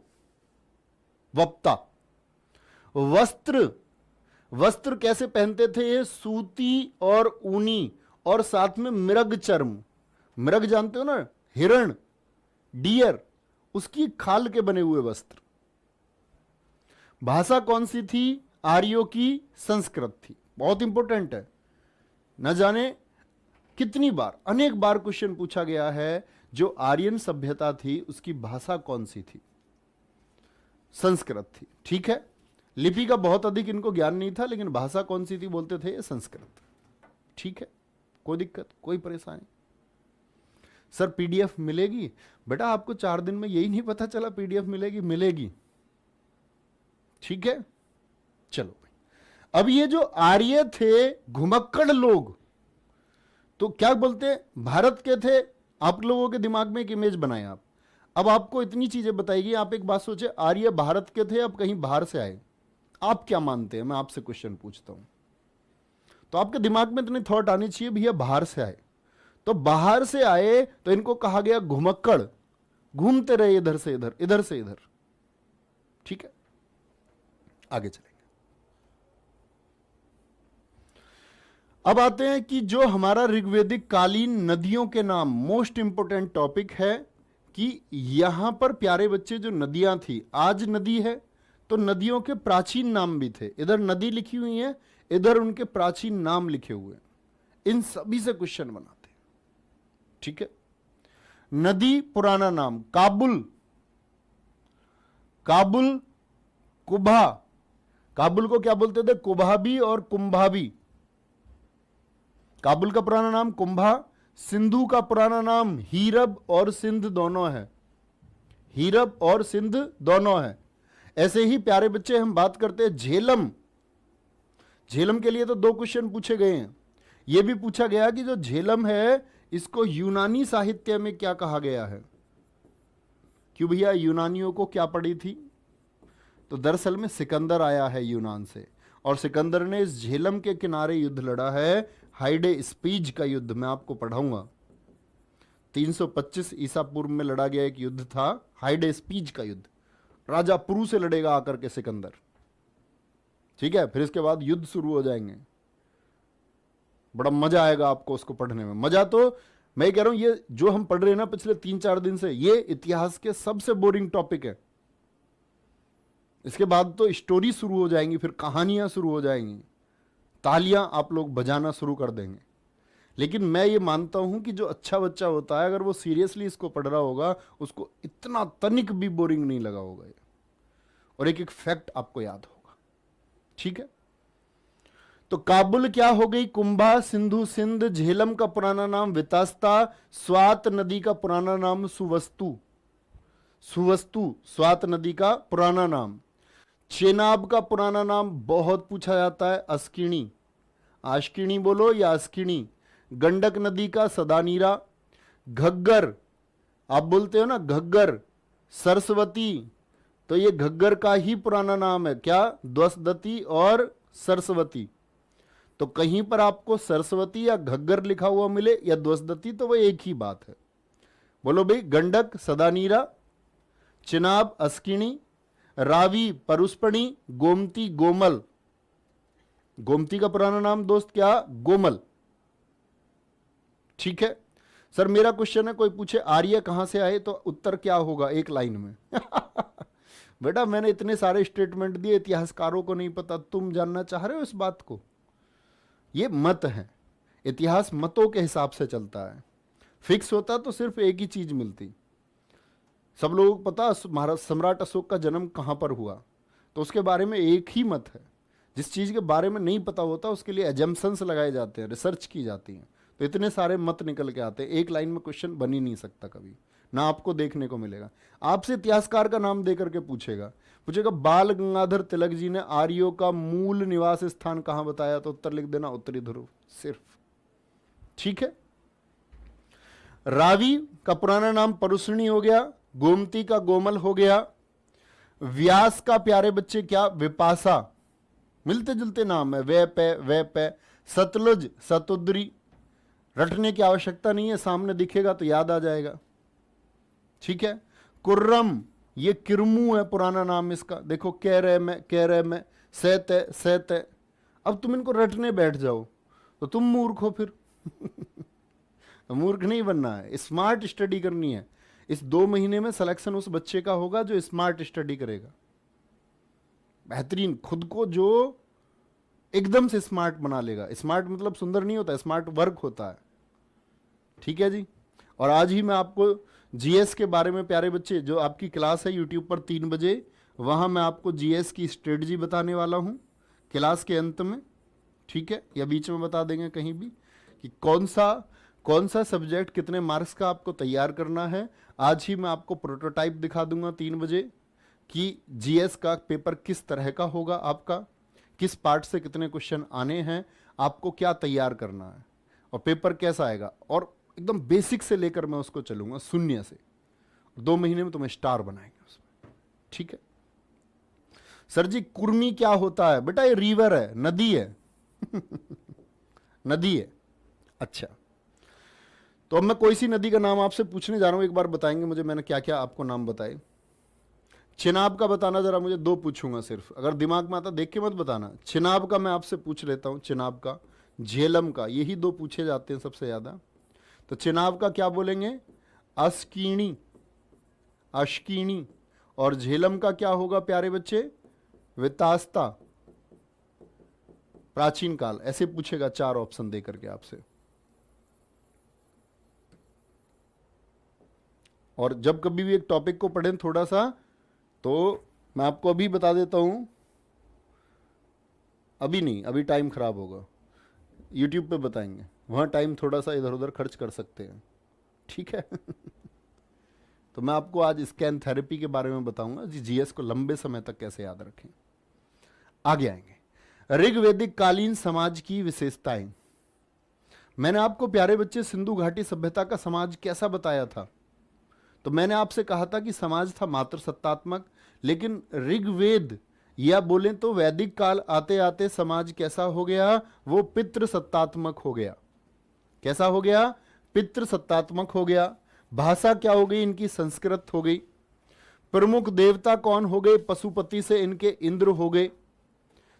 वप्ता। वस्त्र, वस्त्र कैसे पहनते थे ये? सूती और ऊनी, और साथ में मृग चर्म, मृग जानते हो ना, हिरण, डियर, उसकी खाल के बने हुए वस्त्र। भाषा कौन सी थी? आर्यों की संस्कृत थी। बहुत इंपॉर्टेंट है, न जाने कितनी बार, अनेक बार क्वेश्चन पूछा गया है। जो आर्यन सभ्यता थी उसकी भाषा कौन सी थी? संस्कृत थी। ठीक है, लिपि का बहुत अधिक इनको ज्ञान नहीं था, लेकिन भाषा कौन सी थी बोलते थे? ये संस्कृत। ठीक है, कोई दिक्कत, कोई परेशानी? सर पीडीएफ मिलेगी? बेटा आपको 4 दिन में यही नहीं पता चला पीडीएफ मिलेगी? मिलेगी। ठीक है, चलो भाई। अब ये जो आर्य थे, घुमक्कड़ लोग, तो क्या बोलते? भारत के थे। आप लोगों के दिमाग में एक इमेज बनाए आप। अब आपको इतनी चीजें बताएगी, आप एक बात सोचे, आर्य भारत के थे, अब कहीं बाहर से आए, आप क्या मानते हैं? मैं आपसे क्वेश्चन पूछता हूं, तो आपके दिमाग में इतनी थॉट आनी चाहिए, भैया बाहर से आए। तो बाहर से आए तो इनको कहा गया घुमक्कड़, घूमते रहे इधर से इधर, इधर से इधर। ठीक है, आगे चलेंगे। अब आते हैं कि जो हमारा ऋग्वेदिक कालीन नदियों के नाम, मोस्ट इंपोर्टेंट टॉपिक है कि यहां पर प्यारे बच्चे जो नदियां थी, आज नदी है तो नदियों के प्राचीन नाम भी थे। इधर नदी लिखी हुई है, इधर उनके प्राचीन नाम लिखे हुए हैं। इन सभी से क्वेश्चन बनाते हैं। ठीक है, नदी पुराना नाम काबुल, काबुल, कुभा, काबुल को क्या बोलते थे? कुभाबी और कुंभाबी। काबुल का पुराना नाम कुंभा। सिंधु का पुराना नाम हीरब और सिंध दोनों है, हीरब और सिंध दोनों है। ऐसे ही प्यारे बच्चे हम बात करते हैं झेलम। झेलम के लिए तो 2 क्वेश्चन पूछे गए हैं। यह भी पूछा गया कि जो झेलम है इसको यूनानी साहित्य में क्या कहा गया है? क्यों भैया, यूनानियों को क्या पड़ी थी? तो दरअसल में सिकंदर आया है यूनान से, और सिकंदर ने इस झेलम के किनारे युद्ध लड़ा है, हाइडे स्पीज का युद्ध। मैं आपको पढ़ाऊंगा। 325 ईसा पूर्व में लड़ा गया एक युद्ध था, हाइडे स्पीज का युद्ध। राजा पुरु से लड़ेगा आकर के सिकंदर। ठीक है, फिर इसके बाद युद्ध शुरू हो जाएंगे। बड़ा मजा आएगा आपको उसको पढ़ने में। मजा तो मैं कह रहा हूं, ये जो हम पढ़ रहे हैं ना पिछले 3-4 दिन से, ये इतिहास के सबसे बोरिंग टॉपिक है। इसके बाद तो स्टोरी शुरू हो जाएंगी, फिर कहानियां शुरू हो जाएंगी, तालियां आप लोग बजाना शुरू कर देंगे। लेकिन मैं ये मानता हूं कि जो अच्छा बच्चा होता है, अगर वो सीरियसली इसको पढ़ रहा होगा, उसको इतना तनिक भी बोरिंग नहीं लगा होगा ये। और एक एक फैक्ट आपको याद होगा। ठीक है, तो काबुल क्या हो गई? कुंभा, सिंधु सिंध, झेलम का पुराना नाम वितास्ता, स्वात नदी का पुराना नाम सुवस्तु, सुवस्तु स्वात नदी का पुराना नाम। चेनाब का पुराना नाम बहुत पूछा जाता है, अस्किणी, आश्किणी बोलो या अस्किणी। गंडक नदी का सदानीरा। घग्गर आप बोलते हो ना, घग्गर। सरस्वती, तो ये घग्गर का ही पुराना नाम है, क्या? द्वसदती और सरस्वती। तो कहीं पर आपको सरस्वती या घग्गर लिखा हुआ मिले या द्वसदती, तो वो एक ही बात है। बोलो भाई, गंडक सदानीरा, चिनाब अस्किणी, रावी परुष्पणी, गोमती गोमल। गोमती का पुराना नाम दोस्त क्या? गोमल। ठीक है सर, मेरा क्वेश्चन है, कोई पूछे आर्य कहां से आए, तो उत्तर क्या होगा एक लाइन में? बेटा मैंने इतने सारे स्टेटमेंट दिए, इतिहासकारों को नहीं पता, तुम जानना चाह रहे हो इस बात को? ये मत है, इतिहास मतों के हिसाब से चलता है। फिक्स होता तो सिर्फ एक ही चीज मिलती। सब लोगों को पता महाराज सम्राट अशोक का जन्म कहाँ पर हुआ, तो उसके बारे में एक ही मत है। जिस चीज़ के बारे में नहीं पता होता उसके लिए एजम्पशंस लगाए जाते हैं, रिसर्च की जाती हैं, तो इतने सारे मत निकल के आते हैं। एक लाइन में क्वेश्चन बन ही नहीं सकता कभी, ना आपको देखने को मिलेगा। आपसे इतिहासकार का नाम दे करके पूछेगा बाल गंगाधर तिलक जी ने आर्यों का मूल निवास स्थान कहाँ बताया, तो उत्तर लिख देना उत्तरी ध्रुव सिर्फ। ठीक है। रावी का पुराना नाम परुष्णी हो गया, गोमती का गोमल हो गया, व्यास का प्यारे बच्चे क्या विपाशा, मिलते जुलते नाम है, वे पे, सतलुज सतुद्री, रटने की आवश्यकता नहीं है, सामने दिखेगा तो याद आ जाएगा। ठीक है। कुर्रम ये किरमू है पुराना नाम इसका, देखो कह रहे में सहते। अब तुम इनको रटने बैठ जाओ तो तुम मूर्ख हो फिर। मूर्ख नहीं बनना है, स्मार्ट स्टडी करनी है। इस 2 महीने में सिलेक्शन उस बच्चे का होगा जो स्मार्ट स्टडी करेगा, बेहतरीन, खुद को जो एकदम से स्मार्ट बना लेगा। स्मार्ट मतलब सुंदर नहीं होता, स्मार्ट वर्क होता है। ठीक है जी। और आज ही मैं आपको जीएस के बारे में, प्यारे बच्चे, जो आपकी क्लास है यूट्यूब पर 3 बजे, वहां मैं आपको जीएस की स्ट्रेटजी बताने वाला हूं क्लास के अंत में। ठीक है, या बीच में बता देंगे कहीं भी कि कौन सा सब्जेक्ट कितने मार्क्स का आपको तैयार करना है। आज ही मैं आपको प्रोटोटाइप दिखा दूंगा 3 बजे कि जीएस का पेपर किस तरह का होगा, आपका किस पार्ट से कितने क्वेश्चन आने हैं, आपको क्या तैयार करना है और पेपर कैसा आएगा, और एकदम बेसिक से लेकर मैं उसको चलूंगा शून्य से। 2 महीने में तुम्हें स्टार बनाएंगे उसमें। ठीक है। सर जी कुर्मी क्या होता है? बेटा ये रिवर है, नदी है। नदी है। अच्छा, तो अब मैं कोई सी नदी का नाम आपसे पूछने जा रहा हूं, एक बार बताएंगे मुझे मैंने क्या क्या आपको नाम बताए। चिनाब का बताना जरा मुझे, 2 पूछूंगा सिर्फ, अगर दिमाग में आता देख के मत बताना। चिनाब का मैं आपसे पूछ लेता हूं, चिनाब का, झेलम का, यही 2 पूछे जाते हैं सबसे ज्यादा। तो चिनाब का क्या बोलेंगे? अस्कीणी, अश्कीणी। और झेलम का क्या होगा प्यारे बच्चे? वितास्ता, प्राचीन काल। ऐसे पूछेगा 4 ऑप्शन दे करके आपसे। और जब कभी भी एक टॉपिक को पढ़ें थोड़ा सा, तो मैं आपको अभी बता देता हूं, अभी नहीं, अभी टाइम खराब होगा, यूट्यूब पे बताएंगे, वहां टाइम थोड़ा सा इधर उधर खर्च कर सकते हैं। ठीक है। तो मैं आपको आज स्कैन थेरेपी के बारे में बताऊंगा जी, जीएस को लंबे समय तक कैसे याद रखें। आगे आएंगे ऋग्वैदिक कालीन समाज की विशेषताएं। मैंने आपको प्यारे बच्चे सिंधु घाटी सभ्यता का समाज कैसा बताया था? तो मैंने आपसे कहा था कि समाज था मात्र सत्तात्मक, लेकिन ऋग्वेद या बोलें तो वैदिक काल आते आते समाज कैसा हो गया? वो पितृ सत्तात्मक हो गया। कैसा हो गया? पितृ सत्तात्मक हो गया। भाषा क्या हो गई इनकी? संस्कृत हो गई। प्रमुख देवता कौन हो गए? पशुपति से इनके इंद्र हो गए।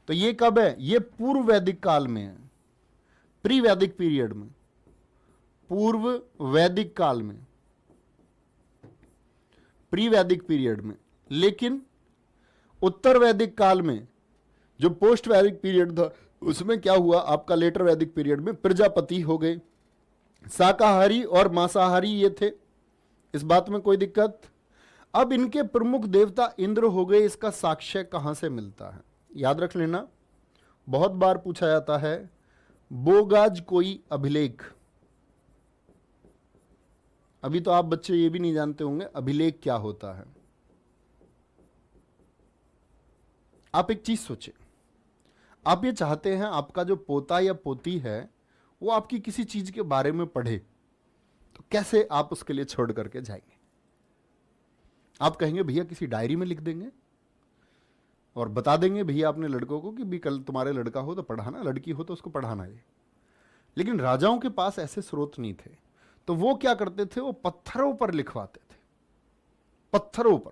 तो ये कब है? ये पूर्व वैदिक काल में है, प्री वैदिक पीरियड में, पूर्व वैदिक काल में, प्री वैदिक पीरियड में। लेकिन उत्तर वैदिक काल में, जो पोस्ट वैदिक पीरियड था, उसमें क्या हुआ? आपका लेटर वैदिक पीरियड में प्रजापति हो गए। शाकाहारी और मांसाहारी ये थे, इस बात में कोई दिक्कत? अब इनके प्रमुख देवता इंद्र हो गए। इसका साक्ष्य कहां से मिलता है? याद रख लेना, बहुत बार पूछा जाता है। बोगाज कोई अभिलेख। अभी तो आप बच्चे ये भी नहीं जानते होंगे अभिलेख क्या होता है। आप एक चीज सोचें, आप ये चाहते हैं आपका जो पोता या पोती है वो आपकी किसी चीज के बारे में पढ़े, तो कैसे आप उसके लिए छोड़ करके जाएंगे? आप कहेंगे भैया किसी डायरी में लिख देंगे और बता देंगे भैया अपने लड़कों को कि भी कल तुम्हारे लड़का हो तो पढ़ाना, लड़की हो तो उसको पढ़ाना है। लेकिन राजाओं के पास ऐसे स्रोत नहीं थे, तो वो क्या करते थे? वो पत्थरों पर लिखवाते थे, पत्थरों पर,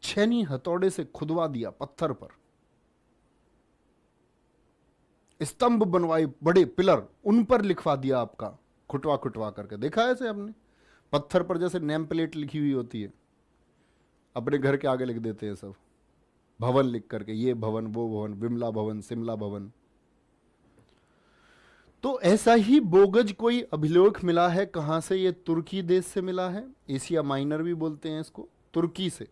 छेनी हथौड़े से खुदवा दिया पत्थर पर, स्तंभ बनवाए बड़े पिलर, उन पर लिखवा दिया आपका, खुटवा खुटवा करके। देखा है ऐसे आपने? पत्थर पर जैसे नेम प्लेट लिखी हुई होती है, अपने घर के आगे लिख देते हैं सब, भवन लिख करके, ये भवन वो भवन, विमला भवन, शिमला भवन। तो ऐसा ही बोगज कोई अभिलेख मिला है, कहां से? ये तुर्की देश से मिला है, एशिया माइनर भी बोलते हैं इसको, तुर्की से।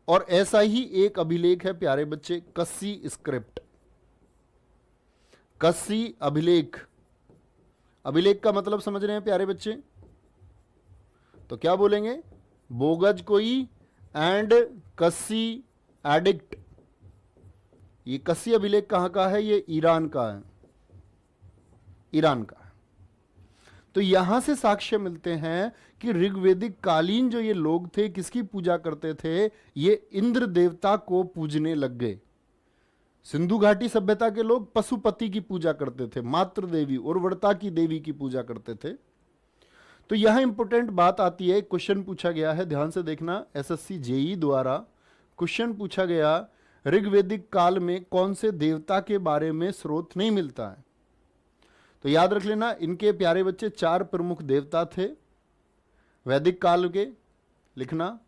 और ऐसा ही एक अभिलेख है प्यारे बच्चे, कस्सी स्क्रिप्ट, कस्सी अभिलेख। अभिलेख का मतलब समझ रहे हैं प्यारे बच्चे? तो क्या बोलेंगे? बोगज कोई एंड कस्सी एडिक्ट। ये कस्सी अभिलेख कहां का है? ये ईरान का है, ईरान का है। तो यहां से साक्ष्य मिलते हैं कि ऋग्वेदिक कालीन जो ये लोग थे किसकी पूजा करते थे? ये इंद्र देवता को पूजने लग गए। सिंधु घाटी सभ्यता के लोग पशुपति की पूजा करते थे, मातृ देवी, उर्वरता की देवी की पूजा करते थे। तो यहां इंपॉर्टेंट बात आती है, क्वेश्चन पूछा गया है, ध्यान से देखना, एसएससी जेई द्वारा क्वेश्चन पूछा गया, ऋग्वेदिक काल में कौन से देवता के बारे में स्रोत नहीं मिलता है? तो याद रख लेना, इनके प्यारे बच्चे 4 प्रमुख देवता थे वैदिक काल के, लिखना,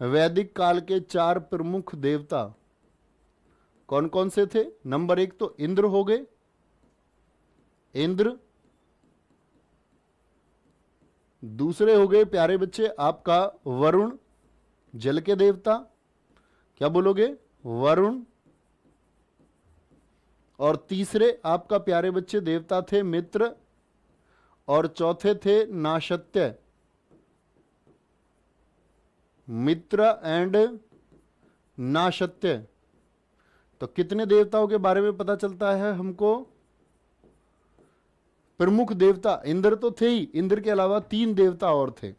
वैदिक काल के 4 प्रमुख देवता कौन कौन से थे? नंबर 1 तो इंद्र हो गए, इंद्र। दूसरे हो गए प्यारे बच्चे आपका वरुण, जल के देवता, क्या बोलोगे? वरुण। और तीसरे आपका प्यारे बच्चे देवता थे मित्र, और चौथे थे नाशत्य, मित्र एंड नाशत्य। तो कितने देवताओं के बारे में पता चलता है हमको? प्रमुख देवता इंद्र तो थे ही, इंद्र के अलावा 3 देवता और थे,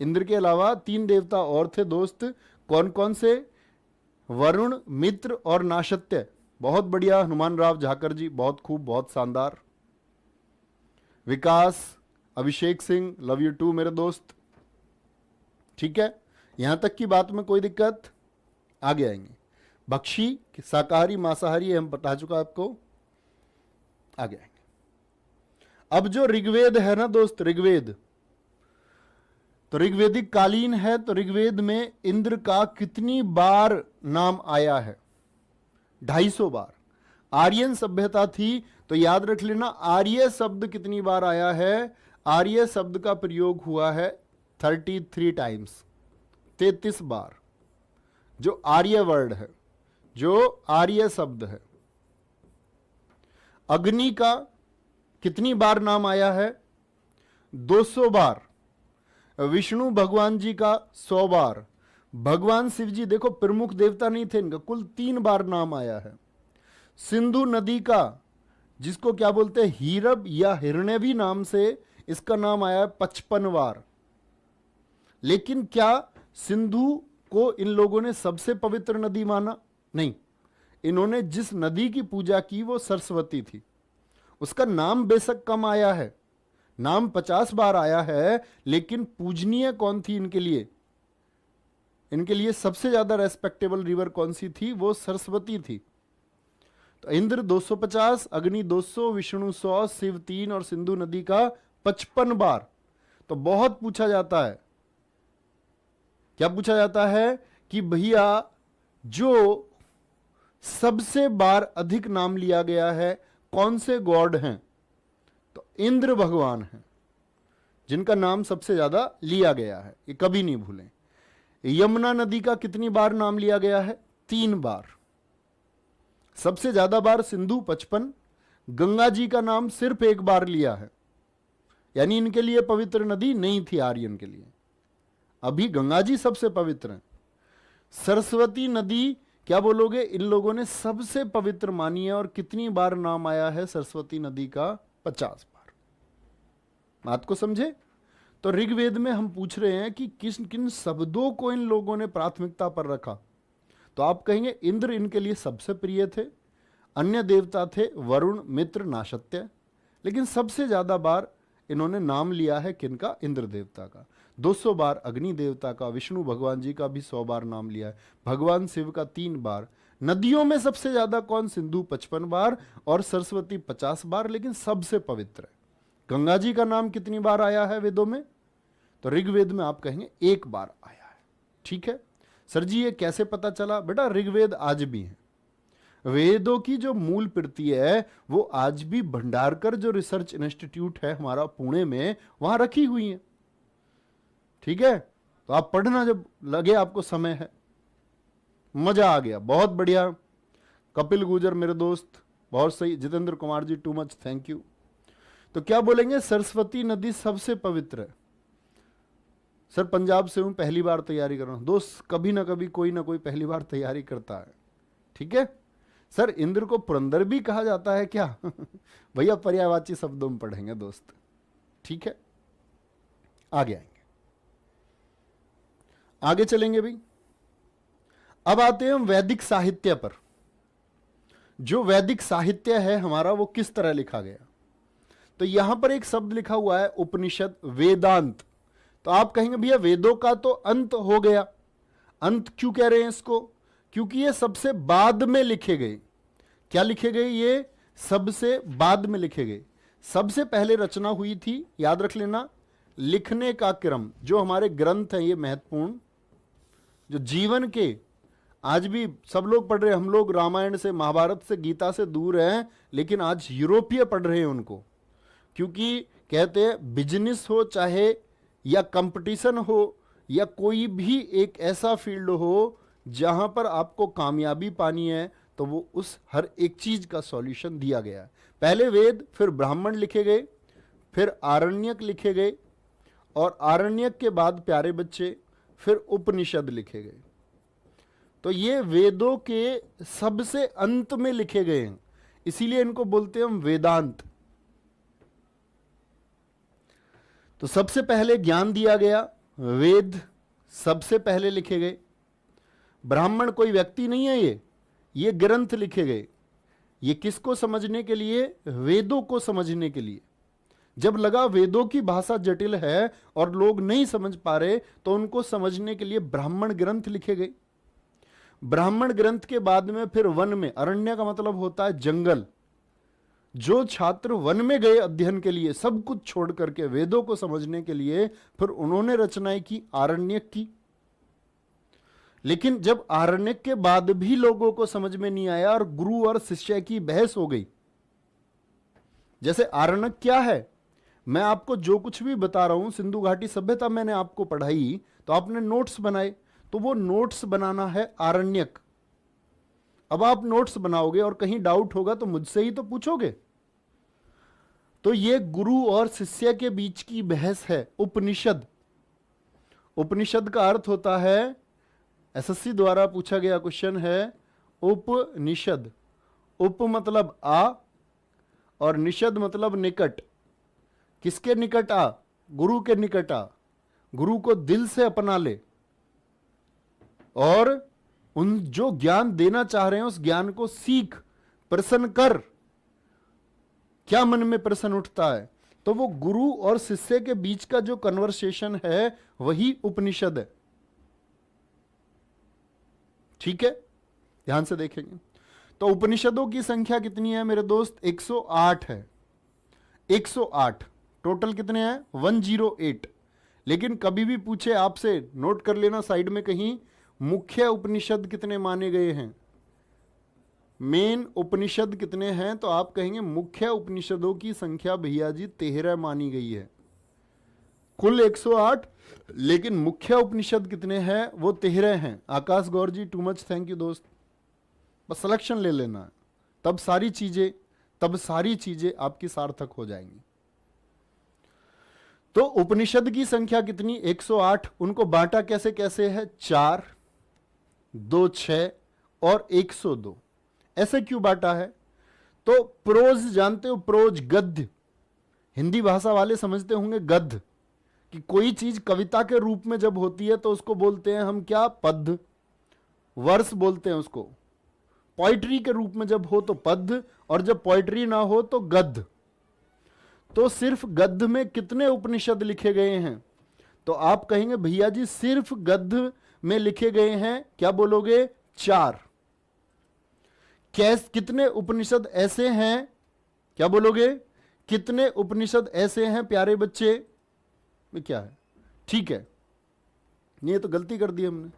इंद्र के अलावा 3 देवता और थे दोस्त। कौन कौन से? वरुण, मित्र और नाशत्य। बहुत बढ़िया हनुमान राव झाकर जी, बहुत खूब, बहुत शानदार। विकास, Abhishek Singh, love you to मेरे दोस्त। ठीक है, यहां तक की बात में कोई दिक्कत? आगे आएंगे। भक्षी, शाकाहारी, मांसाहारी, हम बता चुका आपको, आगे आएंगे। अब जो ऋग्वेद है ना दोस्त, ऋग्वेद, तो ऋग्वेदिक कालीन है, तो ऋग्वेद में इंद्र का कितनी बार नाम आया है? 250 बार। आर्यन सभ्यता थी तो याद रख लेना, आर्य शब्द कितनी बार आया है? आर्य शब्द का प्रयोग हुआ है 33 टाइम्स, 33 बार। जो आर्य वर्ड है, जो आर्य शब्द है। अग्नि का कितनी बार नाम आया है? 200 बार। विष्णु भगवान जी का 100 बार। भगवान शिव जी देखो प्रमुख देवता नहीं थे, इनका कुल 3 बार नाम आया है। सिंधु नदी का, जिसको क्या बोलते हैं, हीरब या हिरण्यवी नाम से इसका नाम आया है 55 बार। लेकिन क्या सिंधु को इन लोगों ने सबसे पवित्र नदी माना? नहीं, इन्होंने जिस नदी की पूजा की वो सरस्वती थी। उसका नाम बेशक कम आया है, नाम 50 बार आया है, लेकिन पूजनीय कौन थी इनके लिए? इनके लिए सबसे ज्यादा रेस्पेक्टेबल रिवर कौन सी थी? वो सरस्वती थी। तो इंद्र 250, अग्नि 200, विष्णु 100, शिव 3 और सिंधु नदी का 55 बार। तो बहुत पूछा जाता है, क्या पूछा जाता है कि भैया जो सबसे बार अधिक नाम लिया गया है कौन से गॉड हैं? तो इंद्र भगवान हैं, जिनका नाम सबसे ज्यादा लिया गया है, ये कभी नहीं भूलें। यमुना नदी का कितनी बार नाम लिया गया है? 3 बार। सबसे ज्यादा बार सिंधु 55, गंगा जी का नाम सिर्फ 1 बार लिया है, यानी इनके लिए पवित्र नदी नहीं थी आर्यन के लिए। अभी गंगा जी सबसे पवित्र हैं। सरस्वती नदी क्या बोलोगे? इन लोगों ने सबसे पवित्र मानी है, और कितनी बार नाम आया है सरस्वती नदी का? 50 बार। बात को समझे? तो ऋग्वेद में हम पूछ रहे हैं कि किन किन शब्दों को इन लोगों ने प्राथमिकता पर रखा। तो आप कहेंगे इंद्र इनके लिए सबसे प्रिय थे, अन्य देवता थे वरुण, मित्र, नाशत्य, लेकिन सबसे ज्यादा बार इन्होंने नाम लिया है किनका? इंद्र देवता का। 200 बार अग्नि देवता का, विष्णु भगवान जी का भी 100 बार नाम लिया है, भगवान शिव का 3 बार। नदियों में सबसे ज्यादा कौन? सिंधु 55 बार और सरस्वती 50 बार, लेकिन सबसे पवित्र है। गंगा जी का नाम कितनी बार आया है वेदों में? तो ऋग्वेद में आप कहेंगे 1 बार आया है। ठीक है सर जी, ये कैसे पता चला? बेटा ऋग्वेद आज भी है, वेदों की जो मूल प्रति है वो आज भी भंडारकर जो रिसर्च इंस्टीट्यूट है हमारा पुणे में, वहां रखी हुई है। ठीक है, तो आप पढ़ना जब लगे आपको समय है। मजा आ गया, बहुत बढ़िया। कपिल गुजर मेरे दोस्त, बहुत सही। Jitendra Kumar ji, too much, thank you. तो क्या बोलेंगे? सरस्वती नदी सबसे पवित्र है। सर पंजाब से हूं, पहली बार तैयारी कर रहा हूं। दोस्त कभी ना कभी कोई ना कोई पहली बार तैयारी करता है, ठीक है। सर इंद्र को पुरंदर भी कहा जाता है क्या? भैया पर्यायवाची शब्दों में पढ़ेंगे दोस्त, ठीक है। आगे आएंगे, आगे चलेंगे भाई। अब आते हैं हम वैदिक साहित्य पर। जो वैदिक साहित्य है हमारा वो किस तरह लिखा गया? तो यहां पर एक शब्द लिखा हुआ है उपनिषद, वेदांत। तो आप कहेंगे भैया वेदों का तो अंत हो गया। अंत क्यों कह रहे हैं इसको? क्योंकि ये सबसे बाद में लिखे गए। क्या लिखे गए? ये सबसे बाद में लिखे गए। सबसे पहले रचना हुई थी, याद रख लेना, लिखने का क्रम। जो हमारे ग्रंथ हैं ये महत्वपूर्ण, जो जीवन के आज भी सब लोग पढ़ रहे हैं। हम लोग रामायण से, महाभारत से, गीता से दूर हैं, लेकिन आज यूरोपीय पढ़ रहे हैं उनको, क्योंकि कहते हैं बिजनेस हो चाहे या कंपटीशन हो या कोई भी एक ऐसा फील्ड हो जहां पर आपको कामयाबी पानी है, तो वो उस हर एक चीज का सॉल्यूशन दिया गया है। पहले वेद, फिर ब्राह्मण लिखे गए, फिर आरण्यक लिखे गए, और आरण्यक के बाद प्यारे बच्चे फिर उपनिषद लिखे गए। तो ये वेदों के सबसे अंत में लिखे गए हैं, इसीलिए इनको बोलते हैं हम वेदांत। तो सबसे पहले ज्ञान दिया गया, वेद सबसे पहले लिखे गए। ब्राह्मण कोई व्यक्ति नहीं है, ये ग्रंथ लिखे गए। ये किसको समझने के लिए? वेदों को समझने के लिए। जब लगा वेदों की भाषा जटिल है और लोग नहीं समझ पा रहे, तो उनको समझने के लिए ब्राह्मण ग्रंथ लिखे गए। ब्राह्मण ग्रंथ के बाद में फिर वन में, अरण्य का मतलब होता है जंगल। जो छात्र वन में गए अध्ययन के लिए, सब कुछ छोड़ करके वेदों को समझने के लिए, फिर उन्होंने रचनाएं की आरण्यक की। लेकिन जब आरण्यक के बाद भी लोगों को समझ में नहीं आया और गुरु और शिष्य की बहस हो गई। जैसे आरण्यक क्या है, मैं आपको जो कुछ भी बता रहा हूं, सिंधु घाटी सभ्यता मैंने आपको पढ़ाई, तो आपने नोट्स बनाए, तो वो नोट्स बनाना है आरण्यक। अब आप नोट्स बनाओगे और कहीं डाउट होगा तो मुझसे ही तो पूछोगे। तो ये गुरु और शिष्य के बीच की बहस है उपनिषद। उपनिषद का अर्थ होता है, एसएससी द्वारा पूछा गया क्वेश्चन है, उपनिषद। उप मतलब आ और निषद मतलब निकट। किसके निकट आ? गुरु के निकट आ। गुरु को दिल से अपना ले और उन जो ज्ञान देना चाह रहे हैं उस ज्ञान को सीख, प्रश्न कर। क्या मन में प्रश्न उठता है? तो वो गुरु और शिष्य के बीच का जो कन्वर्सेशन है वही उपनिषद है, ठीक है। ध्यान से देखेंगे तो उपनिषदों की संख्या कितनी है मेरे दोस्त? 108 है। 108 टोटल कितने हैं? 108। लेकिन कभी भी पूछे आपसे, नोट कर लेना साइड में कहीं, मुख्य उपनिषद कितने माने गए हैं, मेन उपनिषद कितने हैं, तो आप कहेंगे मुख्य उपनिषदों की संख्या भैया जी 13 मानी गई है। कुल 108, लेकिन मुख्य उपनिषद कितने हैं? वो 13 हैं। आकाश गौर जी, टू मच, थैंक यू दोस्त। बस सिलेक्शन ले लेना है, तब सारी चीजें आपकी सार्थक हो जाएंगी। तो उपनिषद की संख्या कितनी? 108। उनको बांटा कैसे कैसे है? 4, 2, 6 और 102। ऐसे क्यों बांटा है? तो प्रोज जानते हो, प्रोज गद्य, हिंदी भाषा वाले समझते होंगे गद्य, कि कोई चीज कविता के रूप में जब होती है तो उसको बोलते हैं हम क्या? पद्य। वर्स बोलते हैं उसको। पोइट्री के रूप में जब हो तो पद्य, और जब पोइट्री ना हो तो गद्य। तो सिर्फ गद्य में कितने उपनिषद लिखे गए हैं? तो आप कहेंगे भैया जी सिर्फ गद्य में लिखे गए हैं, क्या बोलोगे? 4। कितने उपनिषद ऐसे हैं? क्या बोलोगे? कितने उपनिषद ऐसे हैं प्यारे बच्चे? क्या है? ठीक है, नहीं, ये तो गलती कर दी हमने।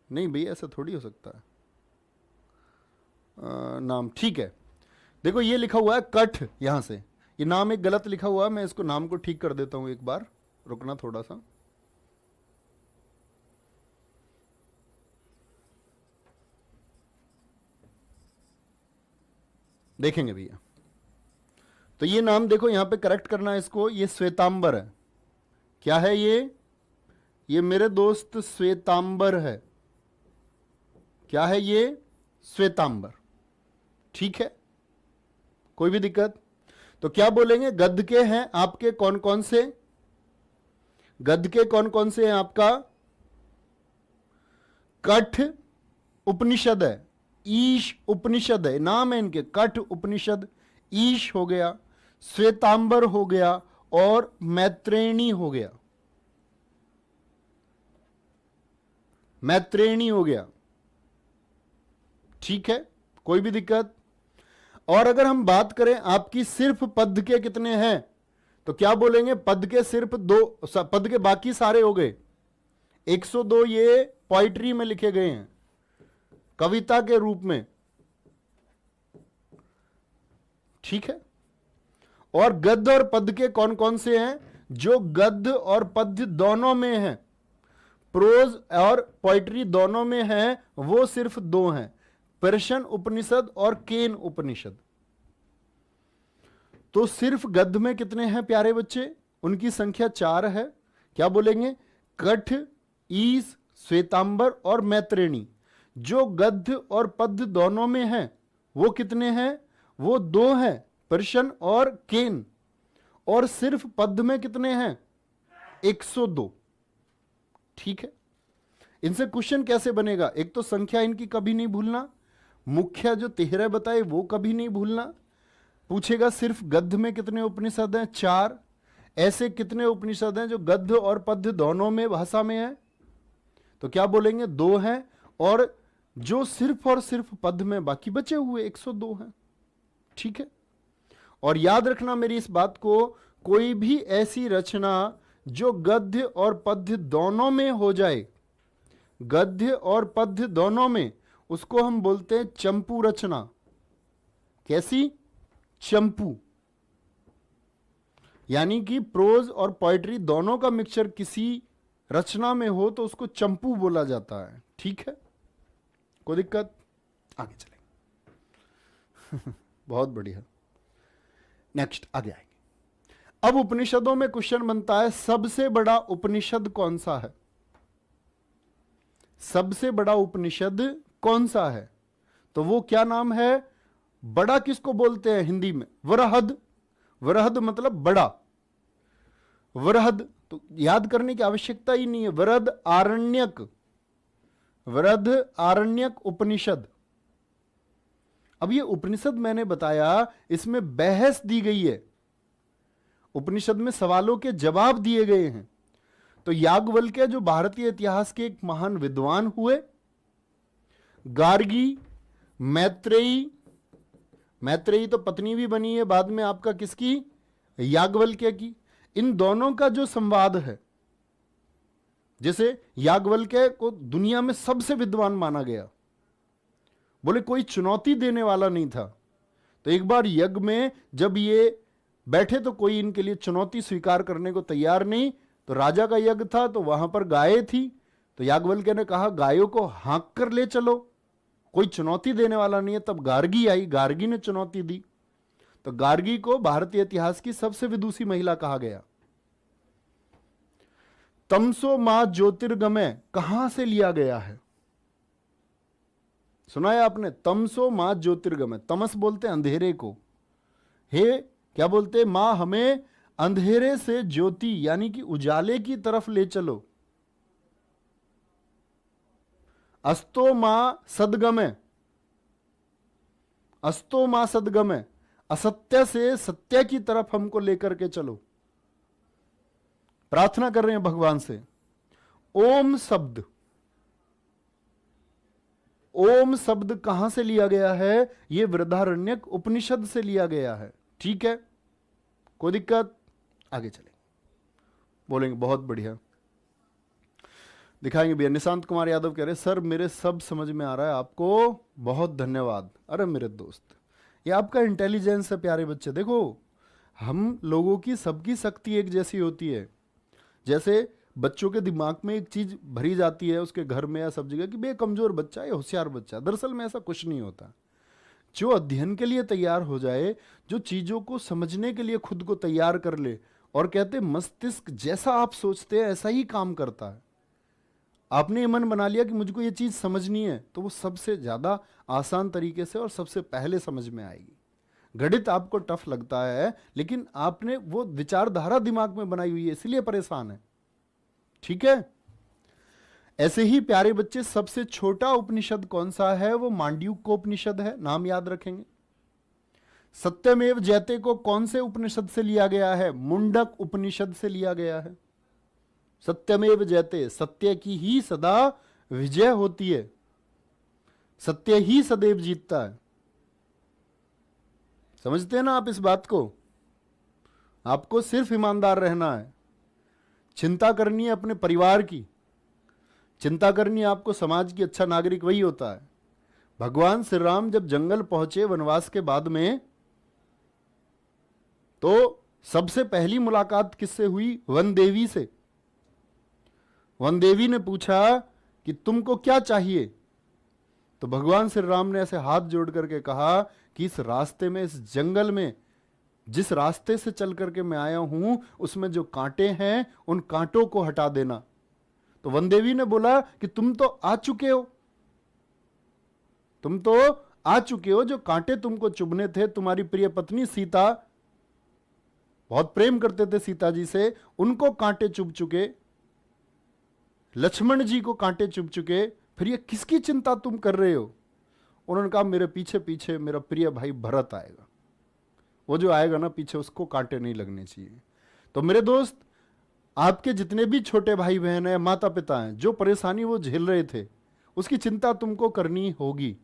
नहीं भैया, ऐसा थोड़ी हो सकता है। नाम ठीक है। देखो ये लिखा हुआ है कठ, यहां से ये नाम एक गलत लिखा हुआ है, मैं इसको नाम को ठीक कर देता हूं एक बार, रुकना थोड़ा सा। देखेंगे भैया, तो ये नाम देखो यहां पे करेक्ट करना है इसको, ये श्वेतांबर है। क्या है ये मेरे दोस्त श्वेतांबर है। क्या है ये? श्वेतांबर। ठीक है, कोई भी दिक्कत? तो क्या बोलेंगे? गद्य के हैं आपके कौन कौन से? गद्य के कौन कौन से हैं आपका? कठ उपनिषद है, ईश उपनिषद है, नाम है इनके। कठ उपनिषद, ईश हो गया, श्वेतांबर हो गया और मैत्रेयणी हो गया। मैत्रेयणी हो गया। ठीक है, कोई भी दिक्कत? और अगर हम बात करें आपकी सिर्फ पद के कितने हैं, तो क्या बोलेंगे? पद के सिर्फ 2, पद के बाकी सारे हो गए 102। ये पोइट्री में लिखे गए हैं, कविता के रूप में। ठीक है, और गद्य और पद्य के कौन कौन से हैं? जो गद्य और पद्य दोनों में हैं, प्रोज और पोइट्री दोनों में हैं, वो सिर्फ 2 हैं, पर्शियन उपनिषद और केन उपनिषद। तो सिर्फ गद्य में कितने हैं प्यारे बच्चे? उनकी संख्या 4 है। क्या बोलेंगे? कठ, ईश, श्वेतांबर और मैत्रेयणी। जो गद्य और पद्य दोनों में हैं वो कितने हैं? वो 2 हैं, पर्शियन और केन। और सिर्फ पद्य में कितने हैं? 102। ठीक है, इनसे क्वेश्चन कैसे बनेगा? एक तो संख्या इनकी कभी नहीं भूलना, मुख्य जो 13 बताए वो कभी नहीं भूलना। पूछेगा सिर्फ गद्य में कितने उपनिषद हैं? 4। ऐसे कितने उपनिषद हैं जो गद्य और पद्य दोनों में भाषा में है? तो क्या बोलेंगे? 2 हैं। और जो सिर्फ और सिर्फ पद में, बाकी बचे हुए 102 हैं। ठीक है, और याद रखना मेरी इस बात को, कोई भी ऐसी रचना जो गद्य और पद्य दोनों में हो जाए, गद्य और पद्य दोनों में, उसको हम बोलते हैं चंपू रचना। कैसी? चंपू। यानी कि प्रोज और पोएट्री दोनों का मिक्सचर किसी रचना में हो तो उसको चंपू बोला जाता है। ठीक है, कोई दिक्कत? आगे चलेंगे। बहुत बढ़िया, नेक्स्ट आगे आएंगे। अब उपनिषदों में क्वेश्चन बनता है, सबसे बड़ा उपनिषद कौन सा है? सबसे बड़ा उपनिषद कौन सा है? तो वो क्या नाम है? बड़ा किसको बोलते हैं हिंदी में? वरहद। वरहद मतलब बड़ा। वरहद तो याद करने की आवश्यकता ही नहीं है। वरद आरण्यक, वरद आरण्यक उपनिषद। अब ये उपनिषद मैंने बताया, इसमें बहस दी गई है, उपनिषद में सवालों के जवाब दिए गए हैं। तो याज्ञवल्क्य जो भारतीय इतिहास के एक महान विद्वान हुए, गार्गी, मैत्रेयी, मैत्रेयी तो पत्नी भी बनी है बाद में आपका किसकी? याज्ञवल्क्य की। इन दोनों का जो संवाद है, जैसे याज्ञवल्क्य को दुनिया में सबसे विद्वान माना गया, बोले कोई चुनौती देने वाला नहीं था। तो एक बार यज्ञ में जब ये बैठे तो कोई इनके लिए चुनौती स्वीकार करने को तैयार नहीं। तो राजा का यज्ञ था, तो वहां पर गायें थी, तो याज्ञवल्क्य ने कहा गायों को हाँक कर ले चलो, कोई चुनौती देने वाला नहीं है। तब गार्गी आई, गार्गी ने चुनौती दी। तो गार्गी को भारतीय इतिहास की सबसे विदुषी महिला कहा गया। तमसो मा ज्योतिर्गमय कहां से लिया गया है? सुना है आपने? तमसो मा ज्योतिर्गमय, तमस बोलते हैं अंधेरे को। हे क्या बोलते? मां हमें अंधेरे से ज्योति यानी कि उजाले की तरफ ले चलो। अस्तो मां सदगमय, अस्तो मां सदगमय, असत्य से सत्य की तरफ हमको लेकर के चलो। प्रार्थना कर रहे हैं भगवान से। ओम शब्द, ओम शब्द कहां से लिया गया है? यह बृहदारण्यक उपनिषद से लिया गया है। ठीक है, कोई दिक्कत? आगे चलेंगे, बोलेंगे बहुत बढ़िया। दिखाएंगे भैया। निशांत कुमार यादव कह रहे सर मेरे सब समझ में आ रहा है, आपको बहुत धन्यवाद। अरे मेरे दोस्त, ये आपका इंटेलिजेंस है प्यारे बच्चे। देखो, हम लोगों की सबकी शक्ति एक जैसी होती है। जैसे बच्चों के दिमाग में एक चीज भरी जाती है उसके घर में या सब जगह कि बे कमजोर बच्चा है, होशियार बच्चा। दरअसल में ऐसा कुछ नहीं होता। जो अध्ययन के लिए तैयार हो जाए, जो चीजों को समझने के लिए खुद को तैयार कर ले, और कहते मस्तिष्क जैसा आप सोचते हैं ऐसा ही काम करता है। आपने ये मन बना लिया कि मुझको ये चीज समझनी है, तो वो सबसे ज्यादा आसान तरीके से और सबसे पहले समझ में आएगी। गणित आपको टफ लगता है, लेकिन आपने वो विचारधारा दिमाग में बनाई हुई है, इसलिए परेशान है। ठीक है। ऐसे ही प्यारे बच्चे, सबसे छोटा उपनिषद कौन सा है? वो मांडूक्योपनिषद है, नाम याद रखेंगे। सत्यमेव जयते को कौन से उपनिषद से लिया गया है? मुंडक उपनिषद से लिया गया है। सत्यमेव जयते, सत्य की ही सदा विजय होती है, सत्य ही सदैव जीतता है। समझते हैं ना आप इस बात को? आपको सिर्फ ईमानदार रहना है, चिंता करनी है अपने परिवार की, चिंता करनी है आपको समाज की। अच्छा नागरिक वही होता है। भगवान श्री राम जब जंगल पहुंचे वनवास के बाद में, तो सबसे पहली मुलाकात किससे हुई? वन देवी से। वन देवी ने पूछा कि तुमको क्या चाहिए? तो भगवान श्री राम ने ऐसे हाथ जोड़ करके कहा कि इस रास्ते में, इस जंगल में, जिस रास्ते से चल करके मैं आया हूं, उसमें जो कांटे हैं उन कांटों को हटा देना। तो वन देवी ने बोला कि तुम तो आ चुके हो, तुम तो आ चुके हो। जो कांटे तुमको चुभने थे, तुम्हारी प्रिय पत्नी सीता बहुत प्रेम करते थे सीता जी से, उनको कांटे चुभ चुके, लक्ष्मण जी को कांटे चुभ चुके, फिर ये किसकी चिंता तुम कर रहे हो? उन्होंने कहा मेरे पीछे पीछे मेरा प्रिय भाई भरत आएगा, वो जो आएगा ना पीछे, उसको कांटे नहीं लगने चाहिए। तो मेरे दोस्त, आपके जितने भी छोटे भाई बहन हैं, माता पिता हैं, जो परेशानी वो झेल रहे थे, उसकी चिंता तुमको करनी होगी।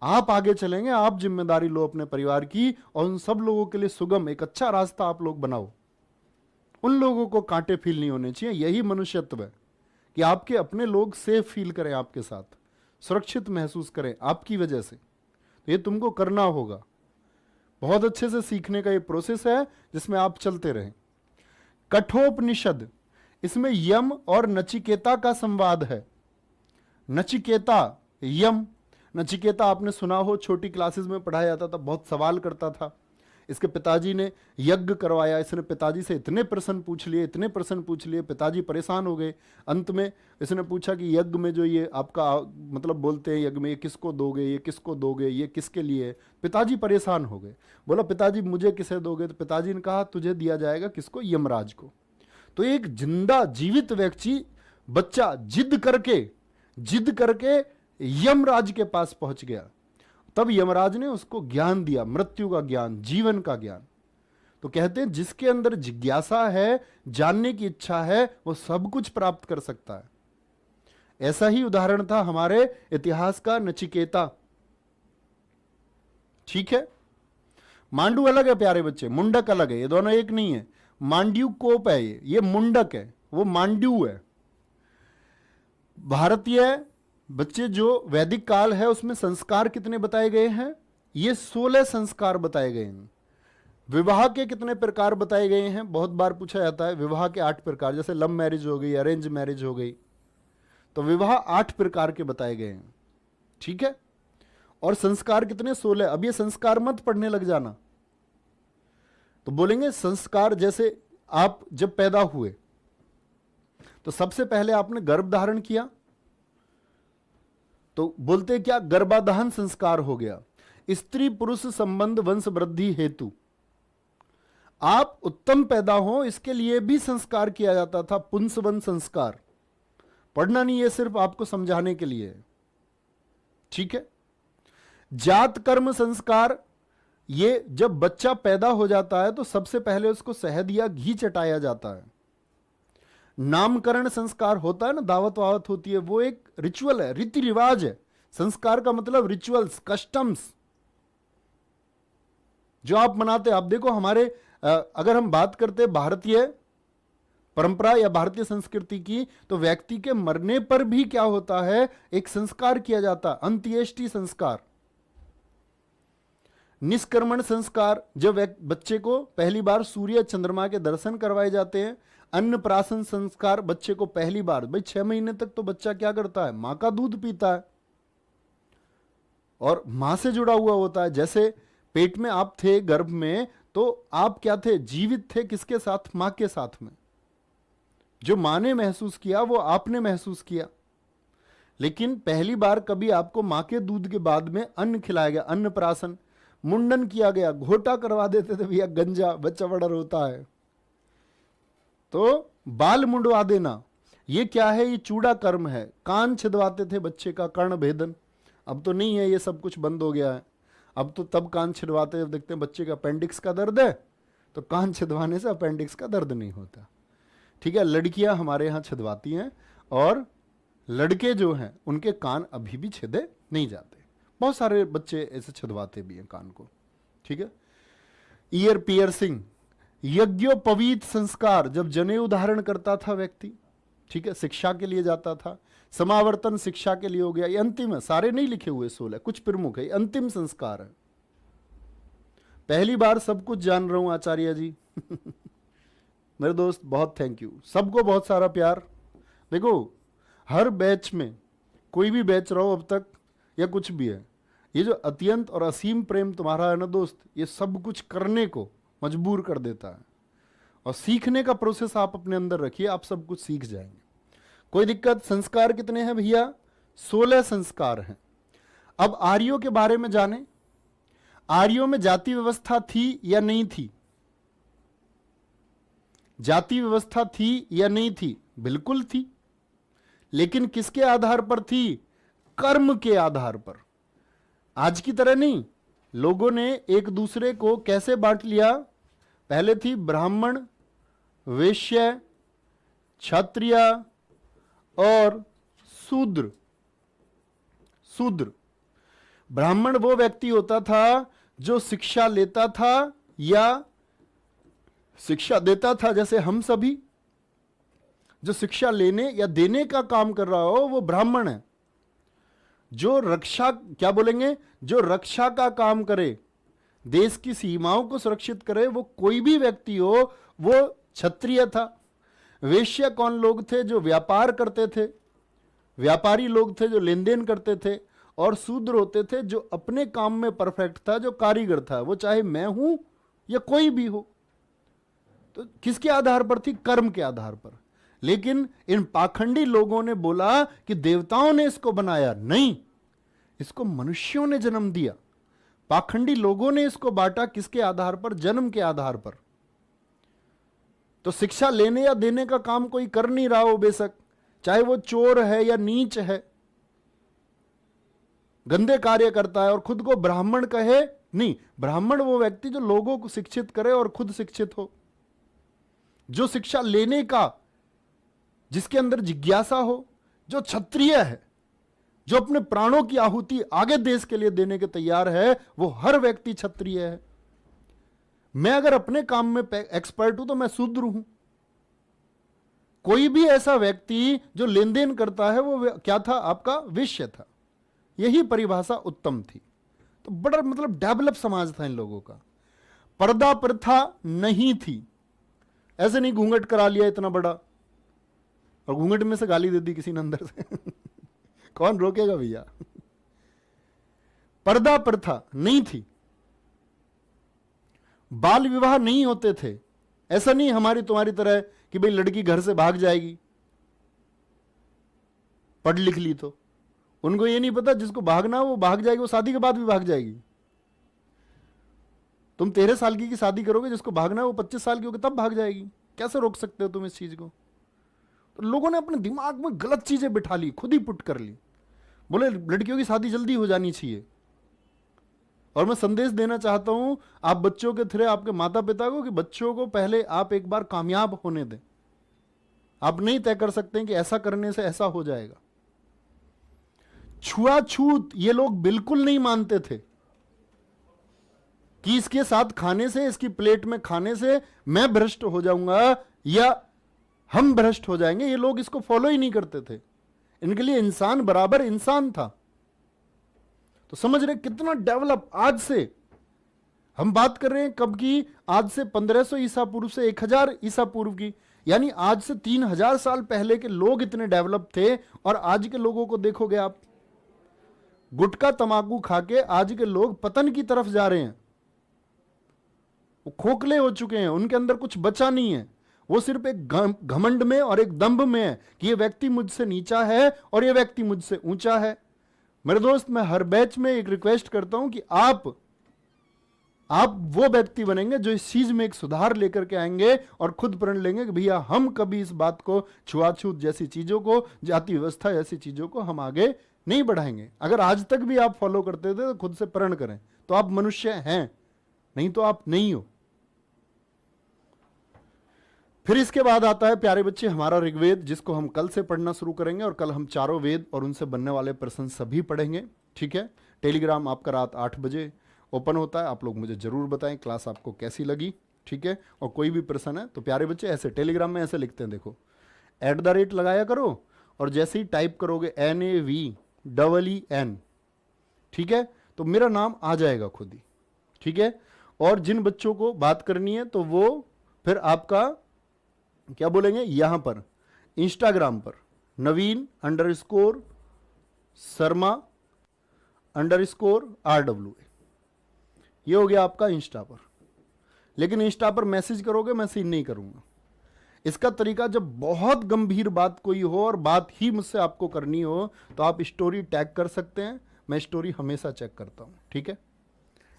आप आगे चलेंगे, आप जिम्मेदारी लो अपने परिवार की, और उन सब लोगों के लिए सुगम एक अच्छा रास्ता आप लोग बनाओ। उन लोगों को कांटे फील नहीं होने चाहिए। यही मनुष्यत्व है कि आपके अपने लोग सेफ फील करें, आपके साथ सुरक्षित महसूस करें आपकी वजह से। तो ये तुमको करना होगा। बहुत अच्छे से सीखने का ये प्रोसेस है जिसमें आप चलते रहें। कठोपनिषद, इसमें यम और नचिकेता का संवाद है। नचिकेता, यम। नचिकेता आपने सुना हो, छोटी क्लासेस में पढ़ाया जाता था, बहुत सवाल करता था। इसके पिताजी ने यज्ञ करवाया, इसने पिताजी से इतने प्रश्न पूछ लिए, इतने प्रश्न पूछ लिए, पिताजी परेशान हो गए। अंत में इसने पूछा कि यज्ञ में जो ये आपका मतलब बोलते हैं यज्ञ में, ये किसको दोगे, ये किसको दोगे, ये किसके लिए? पिताजी परेशान हो गए। बोला पिताजी मुझे किसे दोगे? तो पिताजी ने कहा तुझे दिया जाएगा, किसको? यमराज को। तो एक जिंदा जीवित व्यक्ति, बच्चा जिद करके यमराज के पास पहुंच गया। तब यमराज ने उसको ज्ञान दिया, मृत्यु का ज्ञान, जीवन का ज्ञान। तो कहते हैं जिसके अंदर जिज्ञासा है, जानने की इच्छा है, वो सब कुछ प्राप्त कर सकता है। ऐसा ही उदाहरण था हमारे इतिहास का नचिकेता। ठीक है। मांडू अलग है प्यारे बच्चे, मुंडक अलग है, ये दोनों एक नहीं है। मांड्यूकोप है ये मुंडक है, वो मांड्यू है। भारतीय बच्चे जो वैदिक काल है उसमें संस्कार कितने बताए गए हैं? ये 16 संस्कार बताए गए हैं। विवाह के कितने प्रकार बताए गए हैं? बहुत बार पूछा जाता है। विवाह के 8 प्रकार, जैसे लव मैरिज हो गई, अरेंज मैरिज हो गई, तो विवाह 8 प्रकार के बताए गए हैं। ठीक है। और संस्कार कितने? 16। अब ये संस्कार मत पढ़ने लग जाना। तो बोलेंगे संस्कार, जैसे आप जब पैदा हुए तो सबसे पहले आपने गर्भ धारण किया, तो बोलते क्या? गर्भाधान संस्कार हो गया। स्त्री पुरुष संबंध वंश वृद्धि हेतु आप उत्तम पैदा हो, इसके लिए भी संस्कार किया जाता था, पुंसवन संस्कार। पढ़ना नहीं, ये सिर्फ आपको समझाने के लिए है। ठीक है। जात कर्म संस्कार, ये जब बच्चा पैदा हो जाता है तो सबसे पहले उसको शहद या घी चटाया जाता है। नामकरण संस्कार होता है ना, दावत वावत होती है, वो एक रिचुअल है, रीति रिवाज है। संस्कार का मतलब रिचुअल्स, कस्टम्स जो आप मनाते हैं। आप देखो हमारे, अगर हम बात करते भारतीय परंपरा या भारतीय संस्कृति की, तो व्यक्ति के मरने पर भी क्या होता है, एक संस्कार किया जाता, अंत्येष्टि संस्कार, निष्कर्मण संस्कार। जब बच्चे को पहली बार सूर्य चंद्रमा के दर्शन करवाए जाते हैं, अन्नप्राशन संस्कार, बच्चे को पहली बार, भाई 6 महीने तक तो बच्चा क्या करता है, मां का दूध पीता है और मां से जुड़ा हुआ होता है। जैसे पेट में आप थे, गर्भ में, तो आप क्या थे, जीवित थे, किसके साथ, मां के साथ में। जो मां ने महसूस किया वो आपने महसूस किया। लेकिन पहली बार कभी आपको मां के दूध के बाद में अन्न खिलाया गया, अन्नप्राशन, मुंडन किया गया, घोटा करवा देते थे भैया, गंजा, बच्चा बड़ा रोता है तो बाल मुंडवा देना, ये क्या है, ये चूड़ा कर्म है। कान छिदवाते थे बच्चे का, कर्ण भेदन, अब तो नहीं है, ये सब कुछ बंद हो गया है। अब तो तब कान छिदवाते जब देखते हैं बच्चे का अपेंडिक्स का दर्द है, तो कान छिदवाने से अपेंडिक्स का दर्द नहीं होता। ठीक है, लड़कियां हमारे यहाँ छिदवाती हैं और लड़के जो हैं उनके कान अभी भी छिदे नहीं जाते। बहुत सारे बच्चे ऐसे छिदवाते भी हैं कान को। ठीक है, ईयर पियर्सिंग, यज्ञोपवीत संस्कार, जब जनेऊ धारण करता था व्यक्ति, ठीक है, शिक्षा के लिए जाता था। समावर्तन शिक्षा के लिए हो गया। ये अंतिम है, सारे नहीं लिखे हुए 16, कुछ प्रमुख है, अंतिम संस्कार है। पहली बार सब कुछ जान रहा हूं आचार्य जी मेरे दोस्त बहुत थैंक यू, सबको बहुत सारा प्यार। देखो हर बैच में, कोई भी बैच रहो अब तक या कुछ भी है, ये जो अत्यंत और असीम प्रेम तुम्हारा है ना दोस्त, ये सब कुछ करने को मजबूर कर देता है। और सीखने का प्रोसेस आप अपने अंदर रखिए, आप सब कुछ सीख जाएंगे, कोई दिक्कत। संस्कार कितने हैं भैया, 16 संस्कार हैं। अब आर्यों के बारे में जाने, आर्यों में जाति व्यवस्था थी या नहीं थी, जाति व्यवस्था थी या नहीं थी, बिल्कुल थी। लेकिन किसके आधार पर थी, कर्म के आधार पर। आज की तरह नहीं, लोगों ने एक दूसरे को कैसे बांट लिया, पहले थी ब्राह्मण, वैश्य, क्षत्रिय और शूद्र। शूद्र, ब्राह्मण वो व्यक्ति होता था जो शिक्षा लेता था या शिक्षा देता था, जैसे हम सभी, जो शिक्षा लेने या देने का काम कर रहा हो वो ब्राह्मण है। जो रक्षा, क्या बोलेंगे, जो रक्षा का काम करे, देश की सीमाओं को सुरक्षित करे, वो कोई भी व्यक्ति हो, वो क्षत्रिय था। वैश्य कौन लोग थे, जो व्यापार करते थे, व्यापारी लोग थे जो लेन देन करते थे। और शूद्र होते थे जो अपने काम में परफेक्ट था, जो कारीगर था, वो चाहे मैं हूं या कोई भी हो। तो किसके आधार पर थी, कर्म के आधार पर। लेकिन इन पाखंडी लोगों ने बोला कि देवताओं ने इसको बनाया, नहीं, इसको मनुष्यों ने जन्म दिया। पाखंडी लोगों ने इसको बांटा, किसके आधार पर, जन्म के आधार पर। तो शिक्षा लेने या देने का काम कोई कर नहीं रहा हो, बेशक चाहे वो चोर है या नीच है, गंदे कार्य करता है और खुद को ब्राह्मण कहे, नहीं, ब्राह्मण वो व्यक्ति जो लोगों को शिक्षित करे और खुद शिक्षित हो, जो शिक्षा लेने का, जिसके अंदर जिज्ञासा हो, जो क्षत्रिय है, जो अपने प्राणों की आहुति आगे देश के लिए देने के तैयार है, वो हर व्यक्ति क्षत्रिय है। मैं अगर अपने काम में एक्सपर्ट हूं तो मैं शूद्र हूं। कोई भी ऐसा व्यक्ति जो लेन देन करता है वो क्या था, आपका वैश्य था। यही परिभाषा उत्तम थी। तो बड़ा मतलब डेवलप समाज था इन लोगों का। पर्दा प्रथा नहीं थी, ऐसे नहीं घूंघट करा लिया इतना बड़ा और घूंघट में से गाली दे दी किसी ने अंदर से कौन रोकेगा भैया। पर्दा प्रथा नहीं थी, बाल विवाह नहीं होते थे। ऐसा नहीं हमारी तुम्हारी तरह कि भाई लड़की घर से भाग जाएगी पढ़ लिख ली तो। उनको ये नहीं पता जिसको भागना वो भाग जाएगी, वो शादी के बाद भी भाग जाएगी। तुम 13 साल की शादी करोगे, जिसको भागना है वो 25 साल की होगी तब भाग जाएगी। कैसे रोक सकते हो तुम इस चीज को। तो लोगों ने अपने दिमाग में गलत चीजें बिठा ली, खुद ही पुट कर ली। बोले लड़कियों की शादी जल्दी हो जानी चाहिए। और मैं संदेश देना चाहता हूं आप बच्चों के थ्रू आपके माता पिता को कि बच्चों को पहले आप एक बार कामयाब होने दें। आप नहीं तय कर सकते हैं कि ऐसा करने से ऐसा हो जाएगा। छुआछूत ये लोग बिल्कुल नहीं मानते थे कि इसके साथ खाने से, इसकी प्लेट में खाने से मैं भ्रष्ट हो जाऊंगा या हम भ्रष्ट हो जाएंगे। ये लोग इसको फॉलो ही नहीं करते थे, इनके लिए इंसान बराबर इंसान था। तो समझ रहे कितना डेवलप। आज से हम बात कर रहे हैं कब की, आज से 1500 ईसा पूर्व से 1000 ईसा पूर्व की, यानी आज से 3000 साल पहले के लोग इतने डेवलप थे। और आज के लोगों को देखोगे आप, गुटखा तंबाकू खा के आज के लोग पतन की तरफ जा रहे हैं। वो खोखले हो चुके हैं, उनके अंदर कुछ बचा नहीं है। वो सिर्फ एक घमंड में और एक दंभ में है कि ये व्यक्ति मुझसे नीचा है और ये व्यक्ति मुझसे ऊंचा है। मेरे दोस्त, मैं हर बैच में एक रिक्वेस्ट करता हूं कि आप वो व्यक्ति बनेंगे जो इस चीज में एक सुधार लेकर के आएंगे और खुद प्रण लेंगे कि भैया हम कभी इस बात को, छुआछूत जैसी चीजों को, जाति व्यवस्था जैसी चीजों को हम आगे नहीं बढ़ाएंगे। अगर आज तक भी आप फॉलो करते थे तो खुद से प्रण करें, तो आप मनुष्य हैं, नहीं तो आप नहीं हो। फिर इसके बाद आता है प्यारे बच्चे हमारा ऋग्वेद, जिसको हम कल से पढ़ना शुरू करेंगे। और कल हम चारों वेद और उनसे बनने वाले प्रश्न सभी पढ़ेंगे। ठीक है, टेलीग्राम आपका रात 8 बजे ओपन होता है। आप लोग मुझे जरूर बताएं क्लास आपको कैसी लगी। ठीक है, और कोई भी प्रश्न है तो प्यारे बच्चे ऐसे टेलीग्राम में ऐसे लिखते हैं, देखो @ लगाया करो, और जैसे ही टाइप करोगे NAVEEN, ठीक है, तो मेरा नाम आ जाएगा खुद ही। ठीक है, और जिन बच्चों को बात करनी है तो वो फिर आपका क्या बोलेंगे, यहां पर इंस्टाग्राम पर Naveen_Sharma_RWA, ये हो गया आपका इंस्टा पर। लेकिन इंस्टा पर मैसेज करोगे, मैं सीन नहीं करूंगा। इसका तरीका, जब बहुत गंभीर बात कोई हो और बात ही मुझसे आपको करनी हो तो आप स्टोरी टैग कर सकते हैं, मैं स्टोरी हमेशा चेक करता हूं। ठीक है,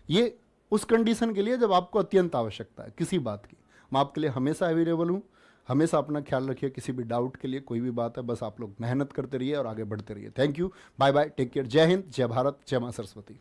ये उस कंडीशन के लिए जब आपको अत्यंत आवश्यकता है किसी बात की। मैं आपके लिए हमेशा अवेलेबल हूं। हमेशा अपना ख्याल रखिए, किसी भी डाउट के लिए कोई भी बात है, बस आप लोग मेहनत करते रहिए और आगे बढ़ते रहिए। Thank you, bye bye, take care, जय हिंद, जय भारत, जय मां सरस्वती।